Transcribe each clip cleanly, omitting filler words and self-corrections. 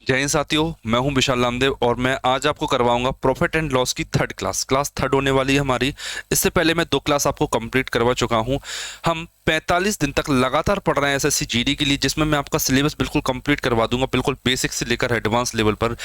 जय हिंद साथियों, मैं हूं विशाल रामदेव और मैं आज आपको करवाऊंगा प्रॉफिट एंड लॉस की थर्ड क्लास थर्ड होने वाली है हमारी। इससे पहले मैं 2 क्लास आपको कंप्लीट करवा चुका हूं। हम 45 दिन तक लगातार पढ़ रहे हैं एसएससी जीडी के लिए, जिसमें मैं आपका सिलेबस बिल्कुल कंप्लीट करवा दूंगा, बिल्कुल बेसिक से लेकर एडवांस लेवल पर।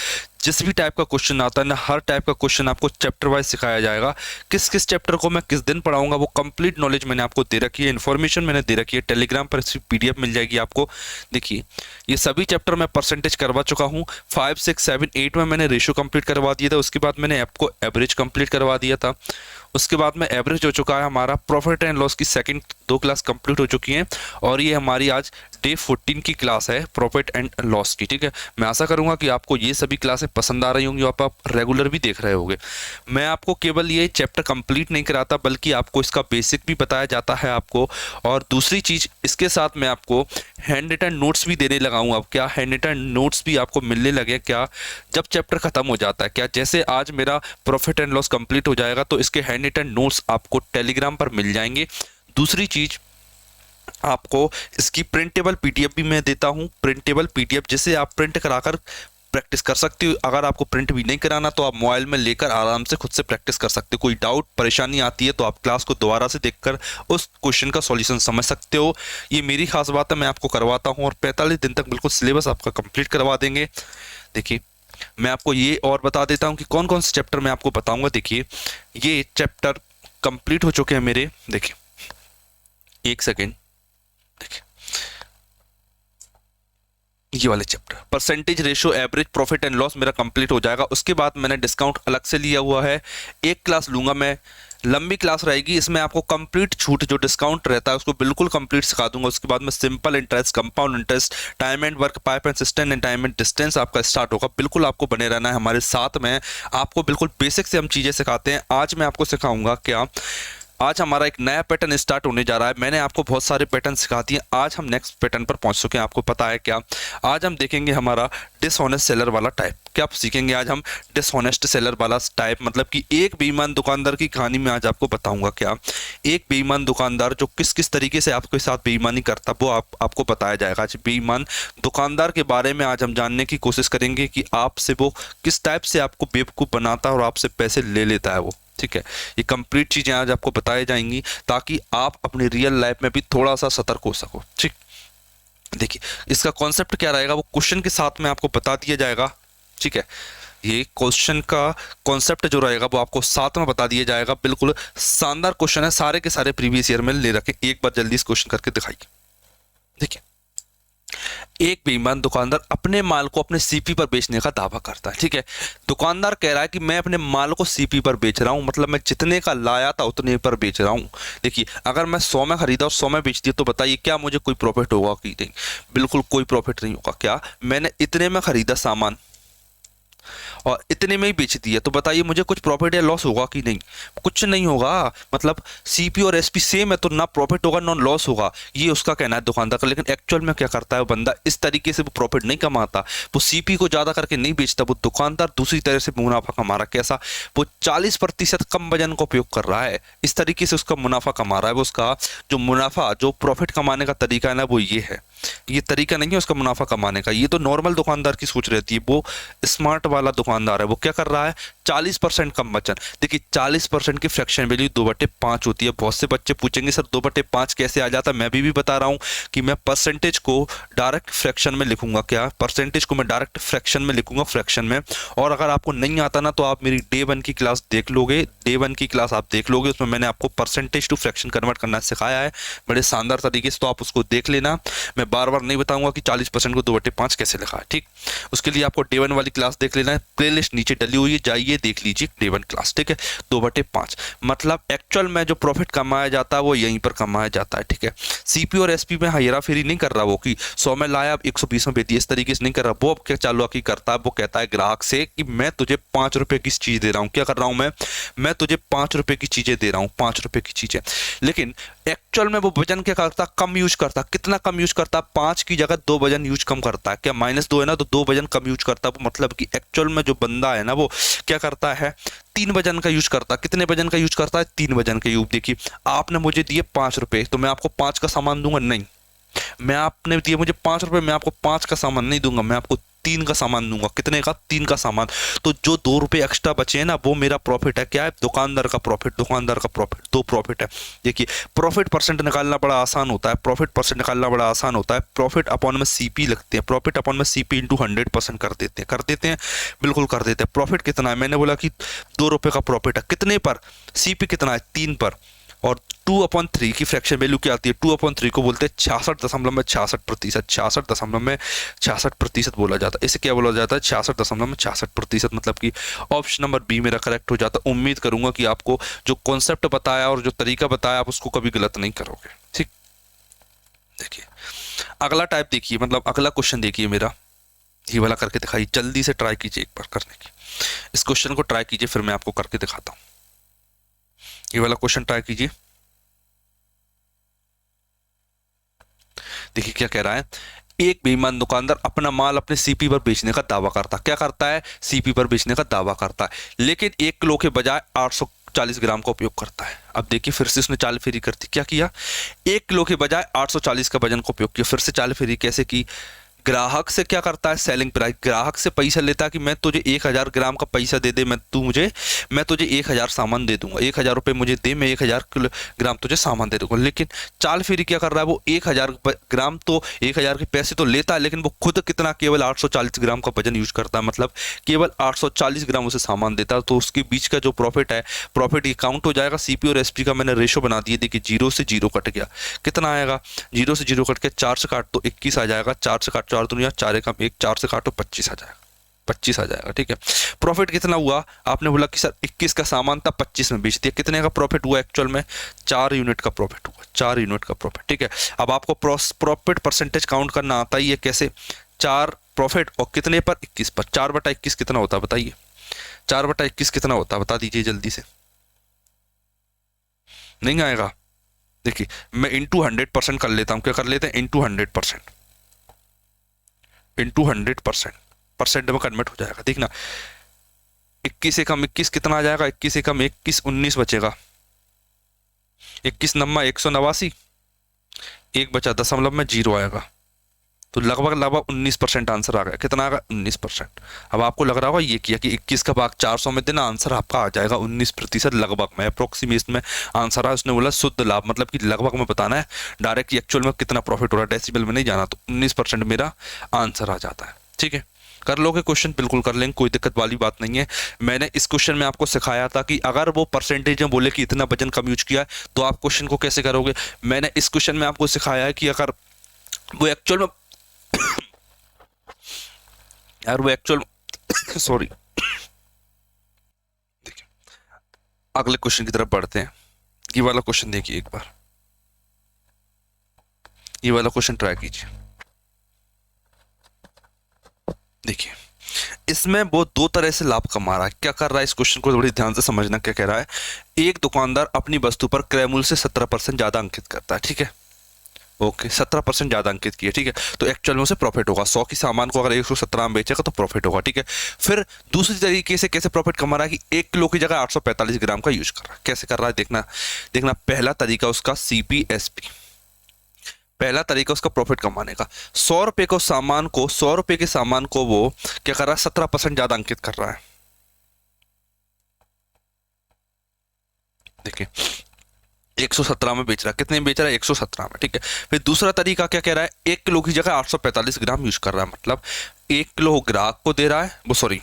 जिस भी टाइप का क्वेश्चन आता है ना, हर टाइप का क्वेश्चन आपको चैप्टर वाइज सिखाया जाएगा। किस किस चैप्टर को मैं किस दिन पढ़ाऊंगा वो कंप्लीट नॉलेज मैंने आपको दे रखी है, इन्फॉर्मेशन मैंने दे रखी है। टेलीग्राम पर इसकी पीडीएफ मिल जाएगी आपको। देखिए, ये सभी चैप्टर मैं परसेंटेज करवा चुका हूँ। 5, 6, 7, 8 में मैंने रेशियो कंप्लीट करवा दिया था। उसके बाद मैंने आपको एवरेज कंप्लीट करवा दिया था। उसके बाद में एवरेज हो चुका है हमारा। प्रॉफिट एंड लॉस की सेकंड 2 क्लास कंप्लीट हो चुकी हैं और ये हमारी आज डे 14 की क्लास है प्रॉफिट एंड लॉस की। ठीक है, मैं आशा करूंगा कि आपको ये सभी क्लासें पसंद आ रही होंगी, आप रेगुलर भी देख रहे होंगे। मैं आपको केवल ये चैप्टर कंप्लीट नहीं कराता, बल्कि आपको इसका बेसिक भी बताया जाता है आपको। और दूसरी चीज, इसके साथ मैं आपको हैंड रिटन नोट्स भी देने लगा हूँ। अब क्या हैंड रिटन नोट्स भी आपको मिलने लगे क्या, जब चैप्टर खत्म हो जाता है क्या? जैसे आज मेरा प्रॉफिट एंड लॉस कंप्लीट हो जाएगा तो इसके हैंड रिटन नोट्स आपको टेलीग्राम पर मिल जाएंगे। दूसरी चीज, आपको इसकी प्रिंटेबल पीडीएफ भी मैं देता हूं। प्रिंटेबल पीडीएफ जिसे आप प्रिंट कराकर प्रैक्टिस कर सकते हो। अगर आपको प्रिंट भी नहीं कराना तो आप मोबाइल में लेकर आराम से खुद से प्रैक्टिस कर सकते हो। कोई डाउट परेशानी आती है तो आप क्लास को दोबारा से देखकर उस क्वेश्चन का सॉल्यूशन समझ सकते हो। ये मेरी खास बात है, मैं आपको करवाता हूँ और 45 दिन तक बिल्कुल सिलेबस आपका कंप्लीट करवा देंगे। देखिए, मैं आपको ये और बता देता हूँ कि कौन कौन से चैप्टर मैं आपको बताऊंगा। देखिए, ये चैप्टर कंप्लीट हो चुके हैं मेरे। देखिए, एक सेकेंड। देखिए, ये वाले chapter percentage ratio average profit and loss मेरा कंप्लीट हो जाएगा। उसके बाद मैंने डिस्काउंट अलग से लिया हुआ है। एक क्लास लूंगा मैं, लंबी क्लास रहेगी, इसमें आपको कंप्लीट छूट जो डिस्काउंट रहता है उसको बिल्कुल कंप्लीट सिखा दूंगा। उसके बाद में simple interest, compound interest, time and work, pipe and system and time and distance आपका स्टार्ट होगा। बिल्कुल आपको बने रहना है हमारे साथ में। आपको बिल्कुल बेसिक से हम चीजें सिखाते हैं। आज मैं आपको सिखाऊंगा क्या, आज हमारा एक नया पैटर्न स्टार्ट होने जा रहा है। मैंने आपको बहुत सारे पैटर्न सिखा दिए, आज हम नेक्स्ट पैटर्न पर पहुंच चुके हैं। आपको पता है क्या, आज हम देखेंगे हमारा डिसऑनेस्ट सेलर वाला टाइप। क्या आप सीखेंगे आज हम डिसऑनेस्ट सेलर वाला टाइप, मतलब कि एक बेईमान दुकानदार की कहानी में आज आपको बताऊंगा। क्या एक बेईमान दुकानदार जो किस किस तरीके से आपके साथ बेईमानी करता, वो आपको बताया जाएगा। आज बेईमान दुकानदार के बारे में आज हम जानने की कोशिश करेंगे कि आपसे वो किस टाइप से आपको बेवकूफ़ बनाता है और आपसे पैसे ले लेता है वो। ठीक है, ये कंप्लीट चीजें आज आपको बताई जाएंगी ताकि आप अपनी रियल लाइफ में भी थोड़ा सा सतर्क हो सको। ठीक, देखिए, इसका कॉन्सेप्ट क्या रहेगा वो क्वेश्चन के साथ में आपको बता दिया जाएगा। ठीक है, ये क्वेश्चन का कॉन्सेप्ट जो रहेगा वो आपको साथ में बता दिया जाएगा। बिल्कुल शानदार क्वेश्चन है, सारे के सारे प्रीवियस ईयर में ले रखे। एक बार जल्दी इस क्वेश्चन करके दिखाइए। देखिए, एक बेईमान दुकानदार अपने माल को अपने सीपी पर बेचने का दावा करता है। ठीक है, दुकानदार कह रहा है कि मैं अपने माल को सीपी पर बेच रहा हूं, मतलब मैं जितने का लाया था उतने पर बेच रहा हूं। देखिए, अगर मैं 100 में खरीदा और 100 में बेच दिया तो बताइए क्या मुझे कोई प्रॉफिट होगा कि नहीं? बिल्कुल कोई प्रॉफिट नहीं होगा। क्या मैंने इतने में खरीदा सामान और इतने में ही बेच दिया तो बताइए मुझे कुछ प्रॉफिट या लॉस होगा कि नहीं? कुछ नहीं होगा। मतलब सीपी और एसपी सेम है तो ना प्रॉफिट होगा ना लॉस होगा, ये उसका कहना है दुकानदार का। लेकिन एक्चुअल में क्या करता है वो बंदा, इस तरीके से वो प्रॉफिट नहीं कमाता। वो सीपी को ज्यादा करके नहीं बेचता, वो दुकानदार दूसरी तरह से मुनाफा कमा रहा है। कैसा? वो 40% कम वजन का उपयोग कर रहा है, इस तरीके से उसका मुनाफा कमा रहा है। वो उसका जो मुनाफा, जो प्रॉफिट कमाने का तरीका है ना, वो ये है। ये तरीका नहीं है उसका मुनाफा कमाने का। ये तो नॉर्मल दुकानदार की सोच रहती है। वो स्मार्ट वाला दुकानदार है, वो क्या कर रहा है, 40% कम वचन। देखिए, 40% की फ्रैक्शन वैल्यू 2/5 होती है। बहुत से बच्चे पूछेंगे सर 2/5 कैसे आ जाता है? मैं भी बता रहा हूं कि मैं परसेंटेज को डायरेक्ट फ्रैक्शन में लिखूंगा। क्या परसेंटेज को मैं डायरेक्ट फ्रैक्शन में लिखूंगा, फ्रैक्शन में। और अगर आपको नहीं आता ना तो आप मेरी डे 1 की क्लास देख लोगे। डे 1 की क्लास आप देख लोगे, उसमें मैंने आपको परसेंटेज टू फ्रैक्शन कन्वर्ट करना सिखाया है बड़े शानदार तरीके से, तो आप उसको देख लेना। मैं बार बार नहीं बताऊंगा कि 40% को 2/5 कैसे लिखा है। ठीक, उसके लिए आपको डे 1 वाली क्लास देख लेना है। प्लेलिस्ट नीचे डली हुई है, जाइए देख लीजिए डे 1 क्लास। ठीक है, 2/5 मतलब एक्चुअल में जो प्रॉफिट कमाया जाता है वो यहीं पर कमाया जाता है। ठीक है, सीपी और एसपी में हेरा फेरी नहीं कर रहा वो कि 100 में लाया 120 में बेच दिया, इस तरीके से नहीं कर रहा वो। अब क्या चालू की करता है, वो कहता है ग्राहक से कि मैं तुझे 5 रुपए की चीज दे रहा हूँ। क्या कर रहा हूँ मैं तुझे 5 रुपए की चीजें दे रहा हूँ, 5 रुपए की चीजें। लेकिन एक्चुअल में वो वजन क्या करता, कम यूज करता। कितना कम यूज करता? 5 की जगह 2 वजन यूज कम करता है। क्या -2 है ना, तो 2 वजन कम यूज करता है। मतलब कि एक्चुअल में जो बंदा है ना वो क्या करता है, 3 वजन का यूज करता है। कितने वजन का यूज करता है? 3 वजन का यूज। देखिए, आपने मुझे दिए 5 रुपए तो मैं आपको 5 का सामान दूंगा? नहीं। मैं आपने दिए मुझे 5 रुपए, मैं आपको 5 का सामान नहीं दूंगा, मैं आपको 3 का सामान दूंगा। कितने का? 3 का सामान। तो जो 2 रुपए एक्स्ट्रा बचे हैं ना, वो मेरा प्रॉफिट है। क्या है? दुकानदार का प्रॉफिट, दुकानदार का प्रॉफिट, 2 प्रॉफिट है। देखिए प्रॉफिट परसेंट निकालना बड़ा आसान होता है, प्रॉफिट परसेंट निकालना बड़ा आसान होता है। प्रॉफिट अपॉन में सीपी लगते हैं, प्रॉफिट अपॉन में सीपी इंटू 100% कर देते हैं, बिल्कुल कर देते हैं। प्रॉफिट कितना है? मैंने बोला कि 2 रुपए का प्रॉफिट है। कितने पर? सीपी कितना है? 3 पर। और 2/3 की फ्रैक्शन वैल्यू क्या आती है? 2/3 को बोलते हैं 66.66%। 66% बोला जाता है। इसे क्या बोला जाता है? 66.66%। मतलब कि ऑप्शन नंबर बी मेरा करेक्ट हो जाता है। उम्मीद करूंगा कि आपको जो कॉन्सेप्ट बताया और जो तरीका बताया आप उसको कभी गलत नहीं करोगे। ठीक, देखिए अगला टाइप देखिए, मतलब अगला क्वेश्चन देखिए मेरा, ये वाला करके दिखाइए। जल्दी से ट्राई कीजिए एक बार करने की। इस क्वेश्चन को ट्राई कीजिए, फिर मैं आपको करके दिखाता हूँ। ये वाला क्वेश्चन ट्राई कीजिए। देखिए क्या कह रहा है। एक बेईमान दुकानदार अपना माल अपने सीपी पर बेचने का दावा करता। क्या करता है? सीपी पर बेचने का दावा करता है, लेकिन 1 किलो के बजाय 840 ग्राम का उपयोग करता है। अब देखिए फिर से उसने चाल फेरी कर दी। क्या किया? 1 किलो के बजाय 840 का वजन का उपयोग किया। फिर से चाल फेरी कैसे की? ग्राहक से क्या करता है? सेलिंग प्राइस, ग्राहक से पैसा लेता है कि मैं तुझे 1000 ग्राम का पैसा दे दे, मैं तुझे 1000 सामान दे दूंगा, 1000 रुपये मुझे दे, मैं 1000 ग्राम तुझे सामान दे दूंगा। लेकिन चाल फेरी क्या कर रहा है? वो 1000 ग्राम तो 1000 के पैसे तो लेता है, लेकिन वो खुद कितना? केवल 840 ग्राम का वजन यूज करता है, मतलब केवल 840 ग्राम उसे सामान देता है। तो उसके बीच का जो प्रॉफिट है, प्रॉफिट ये काउंट हो जाएगा। सीपी और एसपी का मैंने रेशो बना दिया। देखिए 0 से 0 कट गया। कितना आएगा? 0 से 0 कट के 4 से काट तो 21 आ जाएगा। 4 से काट 4 दुनिया 4 एकम 1, 4 से काटो 25 आ जाएगा। 25 आ जाएगा। ठीक है, प्रॉफिट कितना हुआ? आपने बोला कि सर 21 का सामान था, 25 में बेच दिया। कितने का प्रॉफिट हुआ? एक्चुअल में 4 यूनिट का प्रॉफिट हुआ। 4 यूनिट का प्रॉफिट। ठीक है, अब आपको प्रॉफिट परसेंटेज काउंट करना आता ही है। कैसे? 4 प्रॉफिट और कितने पर? 21 पर। 4/21 कितना होता है बताइए? 4/21 कितना होता है बता दीजिए जल्दी से। नहीं आएगा? देखिए मैं इंटू 100% कर लेता हूँ। क्या कर लेते हैं? इंटू 100%, इंटू 100% परसेंट में कन्वर्ट हो जाएगा। देखना 21 एकम 21 कितना आ जाएगा? 21 एकम 21 19 बचेगा। 21 नम्मा 189, 1 बचा 0.0 आएगा। तो लगभग 19% आंसर आ गया। कितना आ गया? 19%। अब आपको लग रहा होगा ये किया कि 21 का भाग 400 में देना, आंसर आपका आ जाएगा 19%। लगभग में, अप्रोक्सीमेशन में आंसर है। उसने बोला शुद्ध लाभ, मतलब कि लगभग में बताना है, डायरेक्ट एक्चुअल में कितना प्रॉफिट हो रहा है, डेसिबल में नहीं जाना। तो 19% मेरा आंसर आ जाता है। ठीक है, कर लोगे क्वेश्चन? बिल्कुल कर लेंगे, कोई दिक्कत वाली बात नहीं है। मैंने इस क्वेश्चन में आपको सिखाया था कि अगर वो परसेंटेज में बोले कि इतना वजन कम यूज किया तो आप क्वेश्चन को कैसे करोगे। मैंने इस क्वेश्चन में आपको सिखाया है कि अगर वो एक्चुअल में यार वो एक्चुअल सॉरी, देखिए अगले क्वेश्चन की तरफ बढ़ते हैं। ये वाला क्वेश्चन देखिए एक बार, ये वाला क्वेश्चन ट्राई कीजिए। देखिए इसमें वो 2 तरह से लाभ कमा रहा है। क्या कर रहा है? इस क्वेश्चन को बड़ी ध्यान से समझना। क्या कह रहा है? एक दुकानदार अपनी वस्तु पर क्रय मूल्य से 17% ज्यादा अंकित करता है। ठीक है, ओके 17% ज्यादा अंकित किया। ठीक है, तो एक्चुअल में उसे प्रॉफिट होगा। 100 की सामान को अगर 117 में बेचेगा तो प्रॉफिट होगा। ठीक है, फिर दूसरी तरीके से कैसे प्रॉफिट कमा रहा है कि 1 किलो की जगह 845 ग्राम का यूज कर रहा है। कैसे कर रहा है? देखना पहला तरीका उसका सीपीएसपी, पहला तरीका उसका प्रॉफिट कमाने का। 100 रुपए को सामान को 100 रुपए के सामान को वो क्या कर रहा है? 17% ज्यादा अंकित कर रहा है। देखिए 117 में बेच रहा है। कितने में बेच रहा है? 117 में। ठीक है, फिर दूसरा तरीका क्या कह रहा है? 1 किलो की जगह 845 ग्राम यूज कर रहा है। मतलब 1 किलो ग्राहक को दे रहा है, वो सॉरी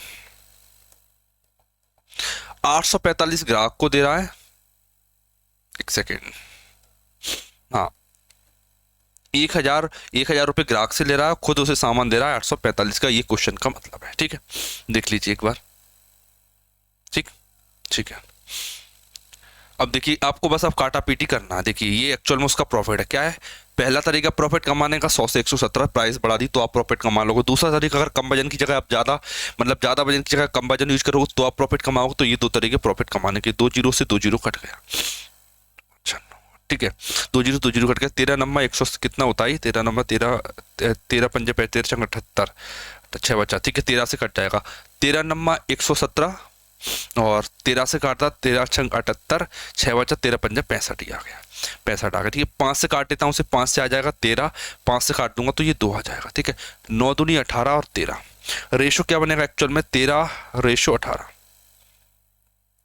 845 ग्राहक को दे रहा है। एक सेकेंड, हाँ 1000 रुपए ग्राहक से ले रहा है, खुद उसे सामान दे रहा है 845 का। ये क्वेश्चन का मतलब है। ठीक है, देख लीजिए एक बार। ठीक, ठीक है, अब देखिए आपको बस अब काटा पीटी करना है। देखिए ये एक्चुअल में उसका प्रॉफिट है। क्या है? पहला तरीका प्रॉफिट कमाने का, 100 से 117 प्राइस बढ़ा दी तो आप प्रॉफिट कमा लोगे। दूसरा तरीका अगर कम वजन की जगह आप ज्यादा वजन की जगह कम वजन यूज करोगे तो आप प्रॉफिट कमाओगे। तो ये 2 तरीके प्रॉफिट कमाने के। 2 जीरो से 2 जीरो कट गया। अच्छा ठीक है, 2 जीरो कट गया। 13 नंबर 100 कितना होता है? 13 नंबर 13 पंजे 13 78, 6 बचा। ठीक है, 13 से कट जाएगा। 13 नंबर 117 और 13 से काटा 13 छंग 78, 6 बचा, 13 पंजा 65 ही आ गया। 65 आ गया। ठीक है, 5 से काट देता हूँ उसे, 5 से आ जाएगा 13, 5 से काट दूंगा तो ये 2 आ जाएगा। ठीक है, 9 दूनी 18 और 13, रेशो क्या बनेगा एक्चुअल में 13:18,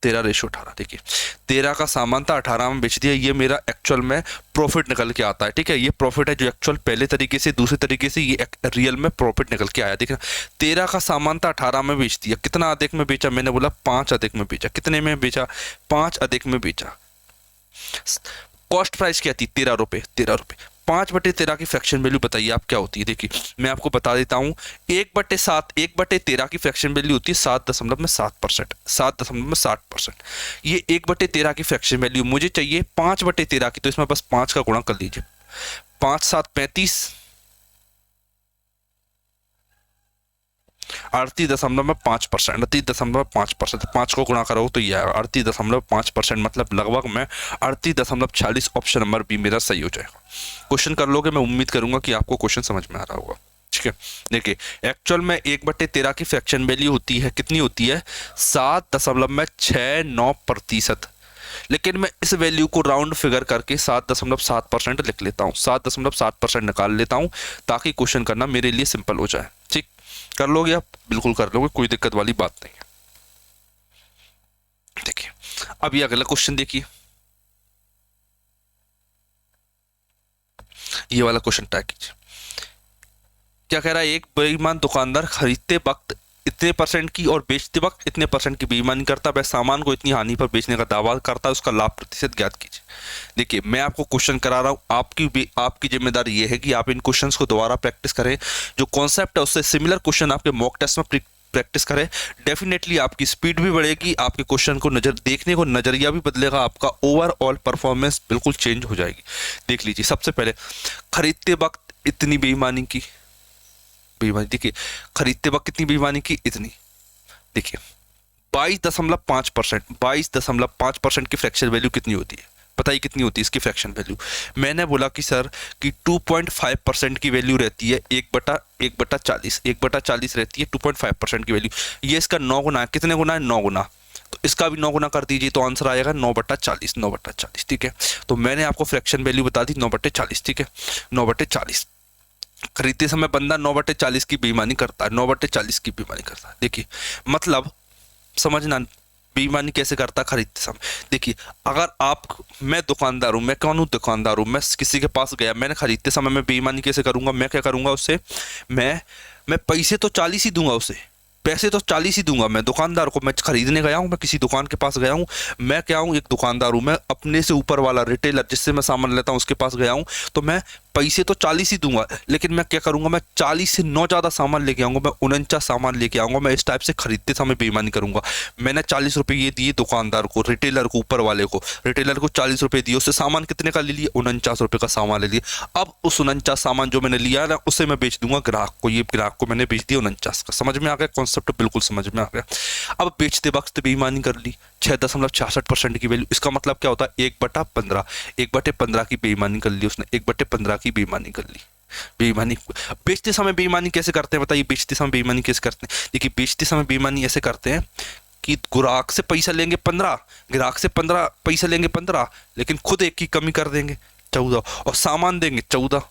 13:18। देखिए 13 का सामान था, 18 में बेच दिया, ये मेरा एक्चुअल में प्रॉफिट निकल के आता है। ठीक है, ये प्रॉफिट है जो एक्चुअल पहले तरीके से, दूसरे तरीके से ये रियल में प्रॉफिट निकल के आया। देखना 13 का सामान था, 18 में बेच दिया, कितना अधिक में बेचा, मैंने बोला 5 अधिक में बेचा। कितने में बेचा, 5 अधिक में बेचा। कॉस्ट प्राइस क्या थी, 13 रुपए, 13 रुपए। 5/13 की फ्रैक्शन वैल्यू बताइए आप क्या होती है। देखिए मैं आपको बता देता हूँ, 1/7, 1/13 की फ्रैक्शन वैल्यू होती है 7.7%, 7.7%। ये 1/13 की फ्रैक्शन वैल्यू मुझे चाहिए 5/13 की, तो इसमें बस 5 का गुणा कर लीजिए। 5 7 35, 38.5%, 38.5%। 5 को गुणा करो तो ये 38.5%, मतलब लगभग में 38.46। ऑप्शन नंबर बी मेरा सही हो जाएगा। क्वेश्चन कर लोगे, मैं उम्मीद करूंगा कि आपको क्वेश्चन समझ में आ रहा होगा। ठीक है, देखिए एक्चुअल में 1/13 की फ्रैक्शन वैल्यू होती है, कितनी होती है, 7.69%। लेकिन मैं इस वैल्यू को राउंड फिगर करके 7.7% लिख लेता हूँ, 7.7% निकाल लेता हूँ, ताकि क्वेश्चन करना मेरे लिए सिंपल हो जाए। ठीक, कर लोगे आप, बिल्कुल कर लोगे, कोई दिक्कत वाली बात नहीं है। देखिए अब ये अगला क्वेश्चन देखिए, ये वाला क्वेश्चन ट्राई कीजिए। क्या कह रहा है, एक बेईमान दुकानदार खरीदते वक्त इतने परसेंट की और बेचते वक्त इतने परसेंट की बेईमानी करता है, वह सामान को इतनी हानि पर बेचने का दावा करता है, उसका लाभ प्रतिशत ज्ञात कीजिए। देखिए मैं आपको क्वेश्चन करा रहा हूँ, आपकी जिम्मेदारी ये है कि आप इन क्वेश्चंस को दोबारा प्रैक्टिस करें। जो कॉन्सेप्ट है उससे सिमिलर क्वेश्चन आपके मॉक टेस्ट में प्रैक्टिस करें। डेफिनेटली आपकी स्पीड भी बढ़ेगी, आपके क्वेश्चन को देखने को नजरिया भी बदलेगा, आपका ओवरऑल परफॉर्मेंस बिल्कुल चेंज हो जाएगी। देख लीजिए, सबसे पहले खरीदते वक्त इतनी बेईमानी की, बेईमानी देखिए, खरीदते वक्त कितनी बेईमानी की, इतनी। देखिए 22.5%, 22.5% की फ्रैक्शन वैल्यू कितनी होती है, बताइए कितनी होती है इसकी फ्रैक्शन वैल्यू। मैंने बोला कि सर कि 2.5% की वैल्यू रहती है, 1/40, 1/40 रहती है 2.5% की वैल्यू। ये इसका 9 गुना है, कितने गुना है, 9 गुना। तो इसका भी 9 गुना कर दीजिए, तो आंसर आएगा 9/40, 9/40। ठीक है, तो मैंने आपको फ्रैक्शन वैल्यू बता दी 9/40। ठीक है, 9/40। खरीदते समय बंदा 9/40 की बेईमानी करता है, 9/40 की बेईमानी करता है। देखिए मतलब समझना, बेईमानी कैसे करता है खरीदते समय। देखिए अगर मैं दुकानदार हूँ, मैं कौन हूँ, दुकानदार हूँ, मैं किसी के पास गया, मैंने खरीदते समय मैं बेईमानी कैसे करूंगा, मैं क्या करूंगा उससे, मैं पैसे तो 40 ही दूंगा उसे, पैसे तो 40 ही दूंगा मैं दुकानदार को। मैं खरीदने गया हूँ, मैं किसी दुकान के पास गया हूँ, मैं क्या हूँ, एक दुकानदार हूँ, मैं अपने से ऊपर वाला रिटेलर जिससे मैं सामान लेता हूँ उसके पास गया हूँ, तो मैं पैसे तो 40 ही दूंगा, लेकिन मैं क्या करूंगा, मैं 40 से 9 ज़्यादा सामान लेके आऊंगा, मैं 49 सामान लेके आऊंगा। मैं इस टाइप से खरीदते समय बेईमानी करूंगा। मैंने 40 रुपये ये दिए दुकानदार को, रिटेलर को, ऊपर वाले को, रिटेलर को 40 रुपये दिए, उससे सामान कितने का ले लिया, 49 रुपये का सामान ले लिया। अब उस 49 सामान जो मैंने लिया ना, उसे मैं बेच दूंगा ग्राहक को, ये ग्राहक को मैंने बेच दिया 49 का। समझ में आ गया कॉन्सेप्ट, बिल्कुल समझ में आ गया। अब बेचते वक्त बेईमानी कर ली, 6.66% की वैल्यू, इसका मतलब क्या होता है, 1/15, 1/15 की बेईमानी कर ली उसने, 1/15 की बेईमानी कर ली। बेईमानी बेचते समय बेईमानी कैसे करते हैं, बताइए बेचते समय बेईमानी कैसे करते हैं। देखिए बेचते समय बेईमानी ऐसे करते हैं कि ग्राहक से पैसा लेंगे 15, ग्राहक से 15 पैसा लेंगे 15, लेकिन खुद एक की कमी कर देंगे 14, और सामान देंगे 14।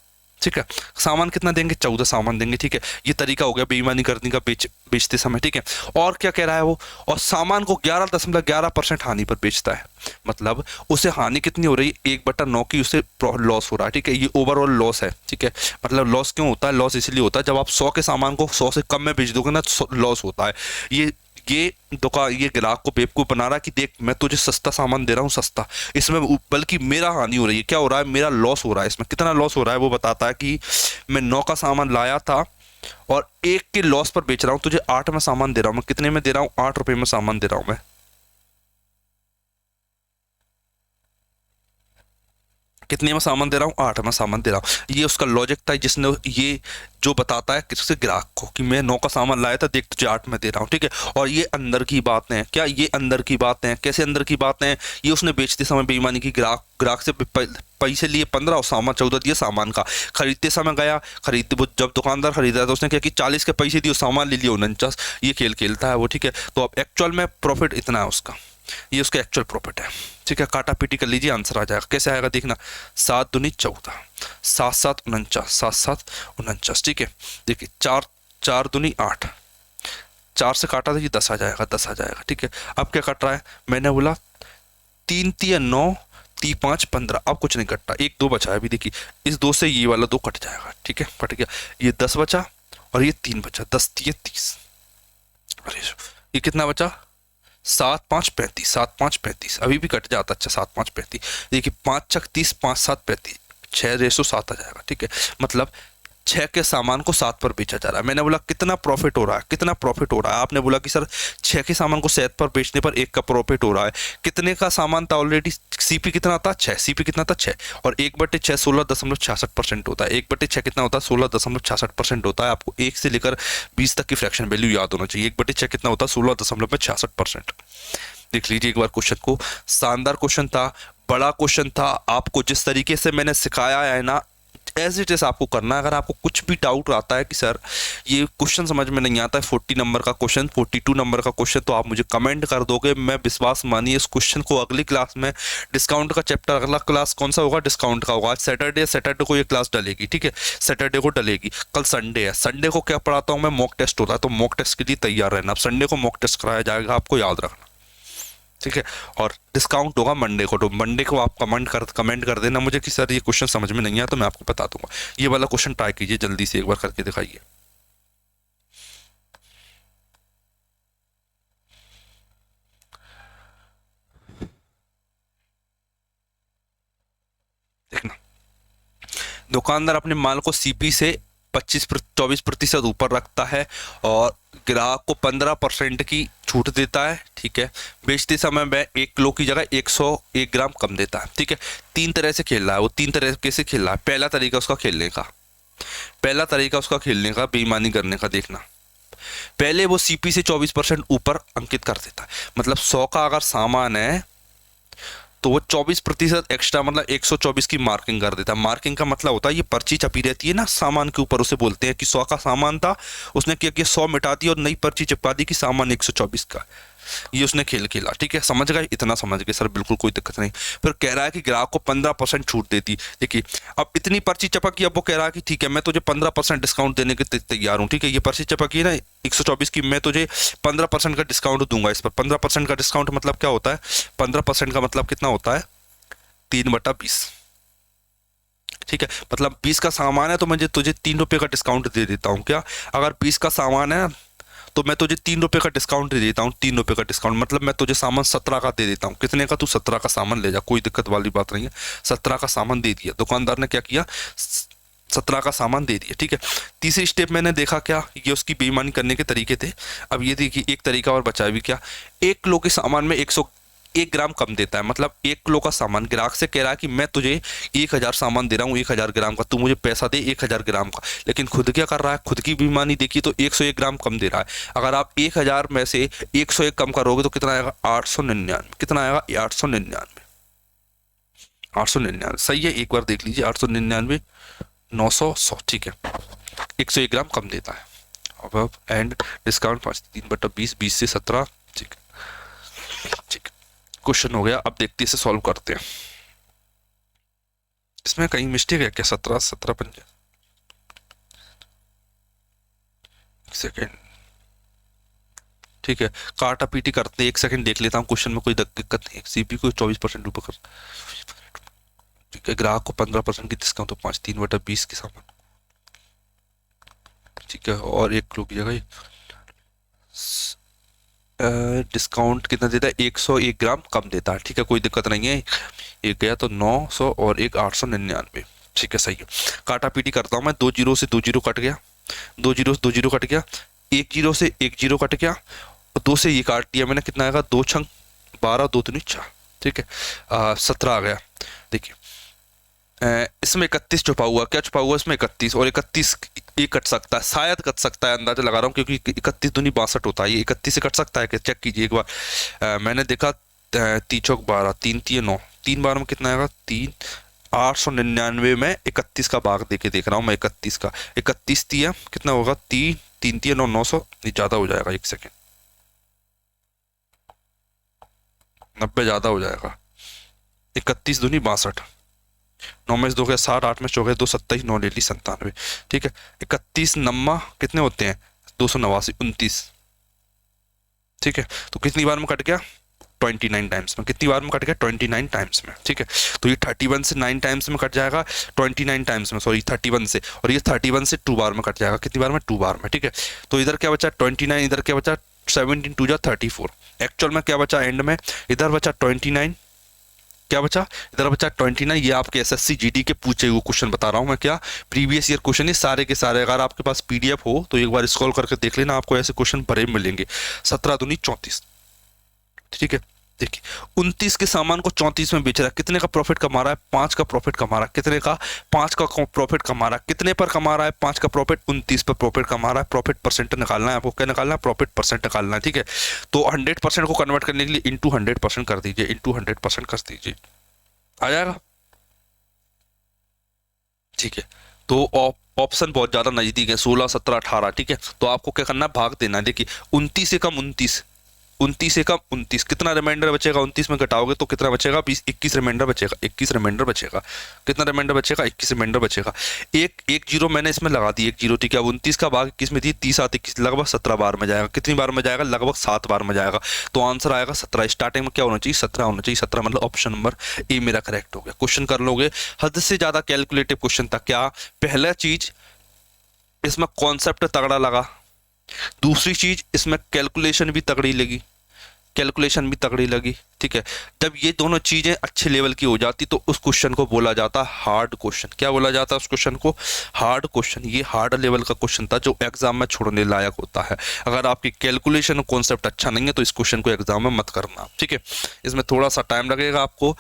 ठीक है, सामान कितना देंगे, 14 सामान देंगे। ठीक है, ये तरीका हो गया बेईमानी करने का बेचते समय। ठीक है, और क्या कह रहा है वो, और सामान को 11.11% हानि पर बेचता है, मतलब उसे हानि कितनी हो रही है, 1/9 की उसे लॉस हो रहा है। ठीक है, ये ओवरऑल लॉस है। ठीक है, मतलब लॉस क्यों होता है, लॉस इसलिए होता है जब आप 100 के सामान को 100 से कम में बेच दोगे ना, लॉस होता है। ये ग्राहक को बेवकूफ बना रहा है कि देख मैं तुझे सस्ता सामान दे रहा हूँ, सस्ता, इसमें बल्कि मेरा हानि हो रही है। क्या हो रहा है, मेरा लॉस हो रहा है। इसमें कितना लॉस हो रहा है वो बताता है कि मैं 9 का सामान लाया था और 1 के लॉस पर बेच रहा हूँ, तुझे 8 में सामान दे रहा हूँ। मैं कितने में दे रहा हूँ, 8 रुपए में सामान दे रहा हूँ मैं। कितने में सामान दे रहा हूँ, 8 में सामान दे रहा हूँ। ये उसका लॉजिक था, जिसने ये जो बताता है किससे, ग्राहक को, कि मैं 9 का सामान लाया था, देख तुझे 8 में दे रहा हूँ। ठीक है, और ये अंदर की बातें हैं। क्या ये अंदर की बातें हैं, कैसे अंदर की बातें हैं, ये उसने बेचते समय बेईमानी की, ग्राहक से पैसे लिए 15 और सामान 14 दिया सामान का। खरीदते समय गया, जब दुकानदार खरीद रहा था उसने क्या कि 40 के पैसे दिए, सामान ले लिया 49। ये खेल खेलता है वो। ठीक है, तो अब एक्चुअल में प्रॉफिट इतना है उसका, ये उसका एक्चुअल प्रॉफिट है। ठीक है, काटा पीटी कर लीजिए, आंसर आ जाएगा। कैसे आएगा देखना, 7 दूनी 14, 7 7 49, 7 7 49। ठीक है, देखिए 4 4 दूनी 8, 4 से काटा तो ये 10 आ जाएगा, 10 आ जाएगा। ठीक है, अब क्या कट रहा है, मैंने बोला 3 3 9 3 5 15, अब कुछ नहीं कटता, 1 2 बचा है अभी। देखिए इस 2 से ये वाला 2 कट जाएगा। ठीक है, कट गया, ये 10 बचा और ये 3 बचा, 10 3 30। अरे ये कितना बचा, 7 5 35, 7 5 35, अभी भी कट जाता। अच्छा 7 5 35, देखिए 5 छक 30, 5 7 35, 6:7 आ जाएगा। ठीक है, मतलब 6 के सामान को 7 पर बेचा जा रहा है। मैंने बोला कितना प्रॉफिट हो रहा है, कितना प्रॉफिट हो रहा है, आपने बोला कि सर 6 के सामान को 7 पर बेचने पर 1 का प्रॉफिट हो रहा है। कितने का सामान था ऑलरेडी, सीपी कितना था 6, सीपी कितना था 6, और 1/6 16.66% होता है। 1/6 कितना होता है, 16.66% होता है। आपको 1 से लेकर 20 तक की फ्रैक्शन वैल्यू याद होना चाहिए। 1/6 कितना होता है, 16.66%। देख लीजिए एक बार क्वेश्चन को, शानदार क्वेश्चन था, बड़ा क्वेश्चन था। आपको जिस तरीके से मैंने सिखाया है ना, एज इट इज आपको करना है। अगर आपको कुछ भी डाउट आता है कि सर ये क्वेश्चन समझ में नहीं आता है, 40 नंबर का क्वेश्चन, 42 नंबर का क्वेश्चन, तो आप मुझे कमेंट कर दोगे। मैं विश्वास मानिए इस क्वेश्चन को अगली क्लास में, डिस्काउंट का चैप्टर, अगला क्लास कौन सा होगा, डिस्काउंट का होगा। आज सैटरडे, सैटरडे को ये क्लास डलेगी। ठीक है, सैटरडे को डलेगी। कल संडे है, संडे को क्या पढ़ाता हूँ मैं, मॉक टेस्ट होता है, तो मॉक टेस्ट के लिए तैयार रहना। अब संडे को मॉक टेस्ट कराया जाएगा, आपको याद रखना। ठीक है, और डिस्काउंट होगा मंडे को। तो मंडे को आप कमेंट कर देना मुझे कि सर ये क्वेश्चन समझ में नहीं आया, तो मैं आपको बता दूंगा। ये वाला क्वेश्चन ट्राई कीजिए, जल्दी से एक बार करके दिखाइए। देखना, दुकानदार अपने माल को सीपी से 24% ऊपर रखता है और ग्राहक को 15% की छूट देता है। ठीक है, बेचते समय वह 1 किलो की जगह 101 ग्राम कम देता है। ठीक है, 3 तरह से खेल रहा है वो, 3 तरीके से खेल रहा है। पहला तरीका उसका खेलने का, बेईमानी करने का। देखना, पहले वो सीपी से 24% ऊपर अंकित कर देता है। मतलब 100 का अगर सामान है तो वो 24% एक्स्ट्रा, मतलब 124 की मार्किंग कर देता है। मार्किंग का मतलब होता है, ये पर्ची छपी रहती है ना सामान के ऊपर, उसे बोलते हैं कि 100 का सामान था, उसने क्या किया, 100 मिटा दी और नई पर्ची चिपका दी कि सामान 124 का। ये उसने खेल खेला। ठीक है, समझ गए, इतना समझ गए सर, बिल्कुल कोई दिक्कत नहीं। फिर कह रहा है कि ग्राहक को 15% छूट देती। देखिए अब इतनी पर्ची चपकी, अब वो कह रहा है कि ठीक है मैं तुझे 15% डिस्काउंट देने के तैयार हूँ। ठीक है, ये पर्ची चपकी है ना 124 की, मैं तुझे 15% का डिस्काउंट दूंगा इस पर। 15% का डिस्काउंट मतलब क्या होता है, 15% का मतलब कितना होता है, 3/20। ठीक है, मतलब 20 का सामान है तो मुझे तुझे 3 रुपये का डिस्काउंट दे देता हूँ। क्या, अगर 20 का सामान है तो मैं तुझे 3 रुपये का डिस्काउंट दे देता हूँ। 3 रुपये का डिस्काउंट मतलब मैं तुझे सामान 17 का दे देता हूँ। कितने का, तू 17 का सामान ले जा, कोई दिक्कत वाली बात नहीं है। 17 का सामान दे दिया, दुकानदार ने क्या किया, 17 का सामान दे दिया। ठीक है, तीसरी स्टेप मैंने देखा क्या, ये उसकी बेईमानी करने के तरीके थे। अब ये देखिए एक तरीका और बचा भी, क्या, 1 किलो के सामान में 101 ग्राम कम देता है। मतलब 1 किलो का सामान ग्राहक से कह रहा है कि मैं तुझे 1000 सामान दे रहा हूँ 1000 ग्राम का, तू मुझे पैसा दे 1000 ग्राम का। लेकिन खुद क्या कर रहा है, खुद की बेईमानी देखिए, तो 101 ग्राम कम दे रहा है। अगर आप 1000 में से 101 कम करोगे तो कितना आएगा, 899। कितना आएगा, 899। 899 सही है, एक बार देख लीजिए, 899 900 100। ठीक है, 101 ग्राम कम देता है। अब एंड डिस्काउंट 3/20, 20 से 17। ठीक है, ठीक है, क्वेश्चन हो गया। अब देखते इसे सॉल्व करते हैं। इसमें कहीं मिस्टेक है क्या, 17 17 5 सेकेंड। ठीक है, काटा पीटी करते, 1 सेकंड देख लेता हूँ क्वेश्चन में, कोई दिक्कत नहीं। सीपी को 24% ऊपर कर। ठीक है, ग्राहक को 15% की डिस्काउंट, तो 5 3/20 के सामान। ठीक है, और 1 किलो की जगह डिस्काउंट कितना देता है, 101 ग्राम कम देता है। ठीक है, कोई दिक्कत नहीं है। एक गया तो 900 और एक 899। ठीक है, सही है। काटा पीटी करता हूँ मैं, 2 जीरो से 2 जीरो कट गया, 2 जीरो से 2 जीरो कट गया, 1 जीरो से 1 जीरो कट गया, और 2 से ये काट दिया मैंने, कितना आएगा, 2 छंग 12, 2 दूनी 4। ठीक है, 17 आ गया। देखिए इसमें 31 छुपा हुआ, क्या छुपा हुआ इसमें, 31, और 31 ये कट सकता है, शायद कट सकता है, अंदाजा लगा रहा हूँ, क्योंकि 31 दूनी 62 होता है। ये 31 से कट सकता है, चेक कीजिए एक बार। मैंने देखा 3 चौक 12, 3 3 9, 3 बार में कितना आएगा, 3 899 में 31 का भाग देके देख रहा हूँ मैं, 31 का 31 दिया कितना होगा, 3 3 3 9 900, ज़्यादा हो जाएगा, 1 सेकेंड, 90 ज़्यादा हो जाएगा। 31 दूनी 62, 9 में से 2 गया 60, 8 में 4 गए 2, 27, 9 ले ली 97। ठीक है, 31 नम्मा कितने होते हैं, 289, 29। ठीक है, तो कितनी बार में कट गया, 29 टाइम्स में। कितनी बार में कट गया, 29 टाइम्स में। ठीक है, तो ये 31 से 9 टाइम्स में कट जाएगा, 29 टाइम्स में, सॉरी 31 से, और ये 31 से 2 बार में कट जाएगा। कितनी बार में, 2 बार में। ठीक है, तो इधर क्या बचा, 29, इधर क्या बचा, 17 2 जा 34। एक्चुअल में क्या बचा एंड में, इधर बचा 29, क्या बचा, इधर बचा 29। ये आपके एसएससी जीडी के पूछे हुए क्वेश्चन बता रहा हूं मैं, क्या प्रीवियस ईयर क्वेश्चन ये सारे के सारे। अगर आपके पास पीडीएफ हो तो एक बार स्क्रॉल करके देख लेना, आपको ऐसे क्वेश्चन भरे मिलेंगे। 17 दूनी 34। ठीक है, देखिए 29 के सामान को 34 में बेच रहा है, कितने का प्रॉफिट कमा रहा है, 5 का प्रॉफिट कमा रहा है। कितने का, 5 का प्रॉफिट कमा रहा है। कितने पर कमा रहा है, 5 का प्रॉफिट, 29 पर प्रॉफिट कमा रहा है। प्रॉफिट परसेंट निकालना है आपको, क्या निकालना है, प्रॉफिट परसेंट निकालना है। ठीक है, तो 100% को कन्वर्ट करने के लिए इंटू 100% कर दीजिए, इंटू 100% कर दीजिए, आ जाएगा। ठीक है, तो ऑप्शन बहुत ज्यादा नजदीक है, 16 17 18। ठीक है, तो आपको क्या करना है, भाग देना है। देखिए 29 से कम 29, 29 से कम 29, कितना रिमाइंडर बचेगा, 29 में घटाओगे तो कितना बचेगा, 20, 21 रिमाइंडर बचेगा, 21 रिमाइंडर बचेगा। कितना रिमाइंडर बचेगा, 21 रिमाइंडर बचेगा। एक जीरो मैंने इसमें लगा दी, एक जीरो। ठीक है, अब 29 का भाग 21 में थी, 30 7 21, लगभग 17 बार में जाएगा। कितनी बार में जाएगा, लगभग 7 बार में जाएगा। तो आंसर आएगा 17। स्टार्टिंग में क्या होना चाहिए, 17 होना चाहिए। 17 मतलब ऑप्शन नंबर ए मेरा करेक्ट हो गया। क्वेश्चन कर लोगे, हद से ज्यादा कैलकुलेटिव क्वेश्चन था। क्या, पहला चीज इसमें कॉन्सेप्ट तगड़ा लगा, दूसरी चीज इसमें कैलकुलेशन भी तगड़ी लगी, कैलकुलेशन भी तगड़ी लगी। ठीक है, जब ये दोनों चीजें अच्छे लेवल की हो जाती तो उस क्वेश्चन को बोला जाता हार्ड क्वेश्चन। क्या बोला जाता है उस क्वेश्चन को, हार्ड क्वेश्चन। ये हार्ड लेवल का क्वेश्चन था जो एग्जाम में छोड़ने लायक होता है। अगर आपकी कैलकुलेशन कॉन्सेप्ट अच्छा नहीं है तो इस क्वेश्चन को एग्जाम में मत करना। ठीक है, इसमें थोड़ा सा टाइम लगेगा आपको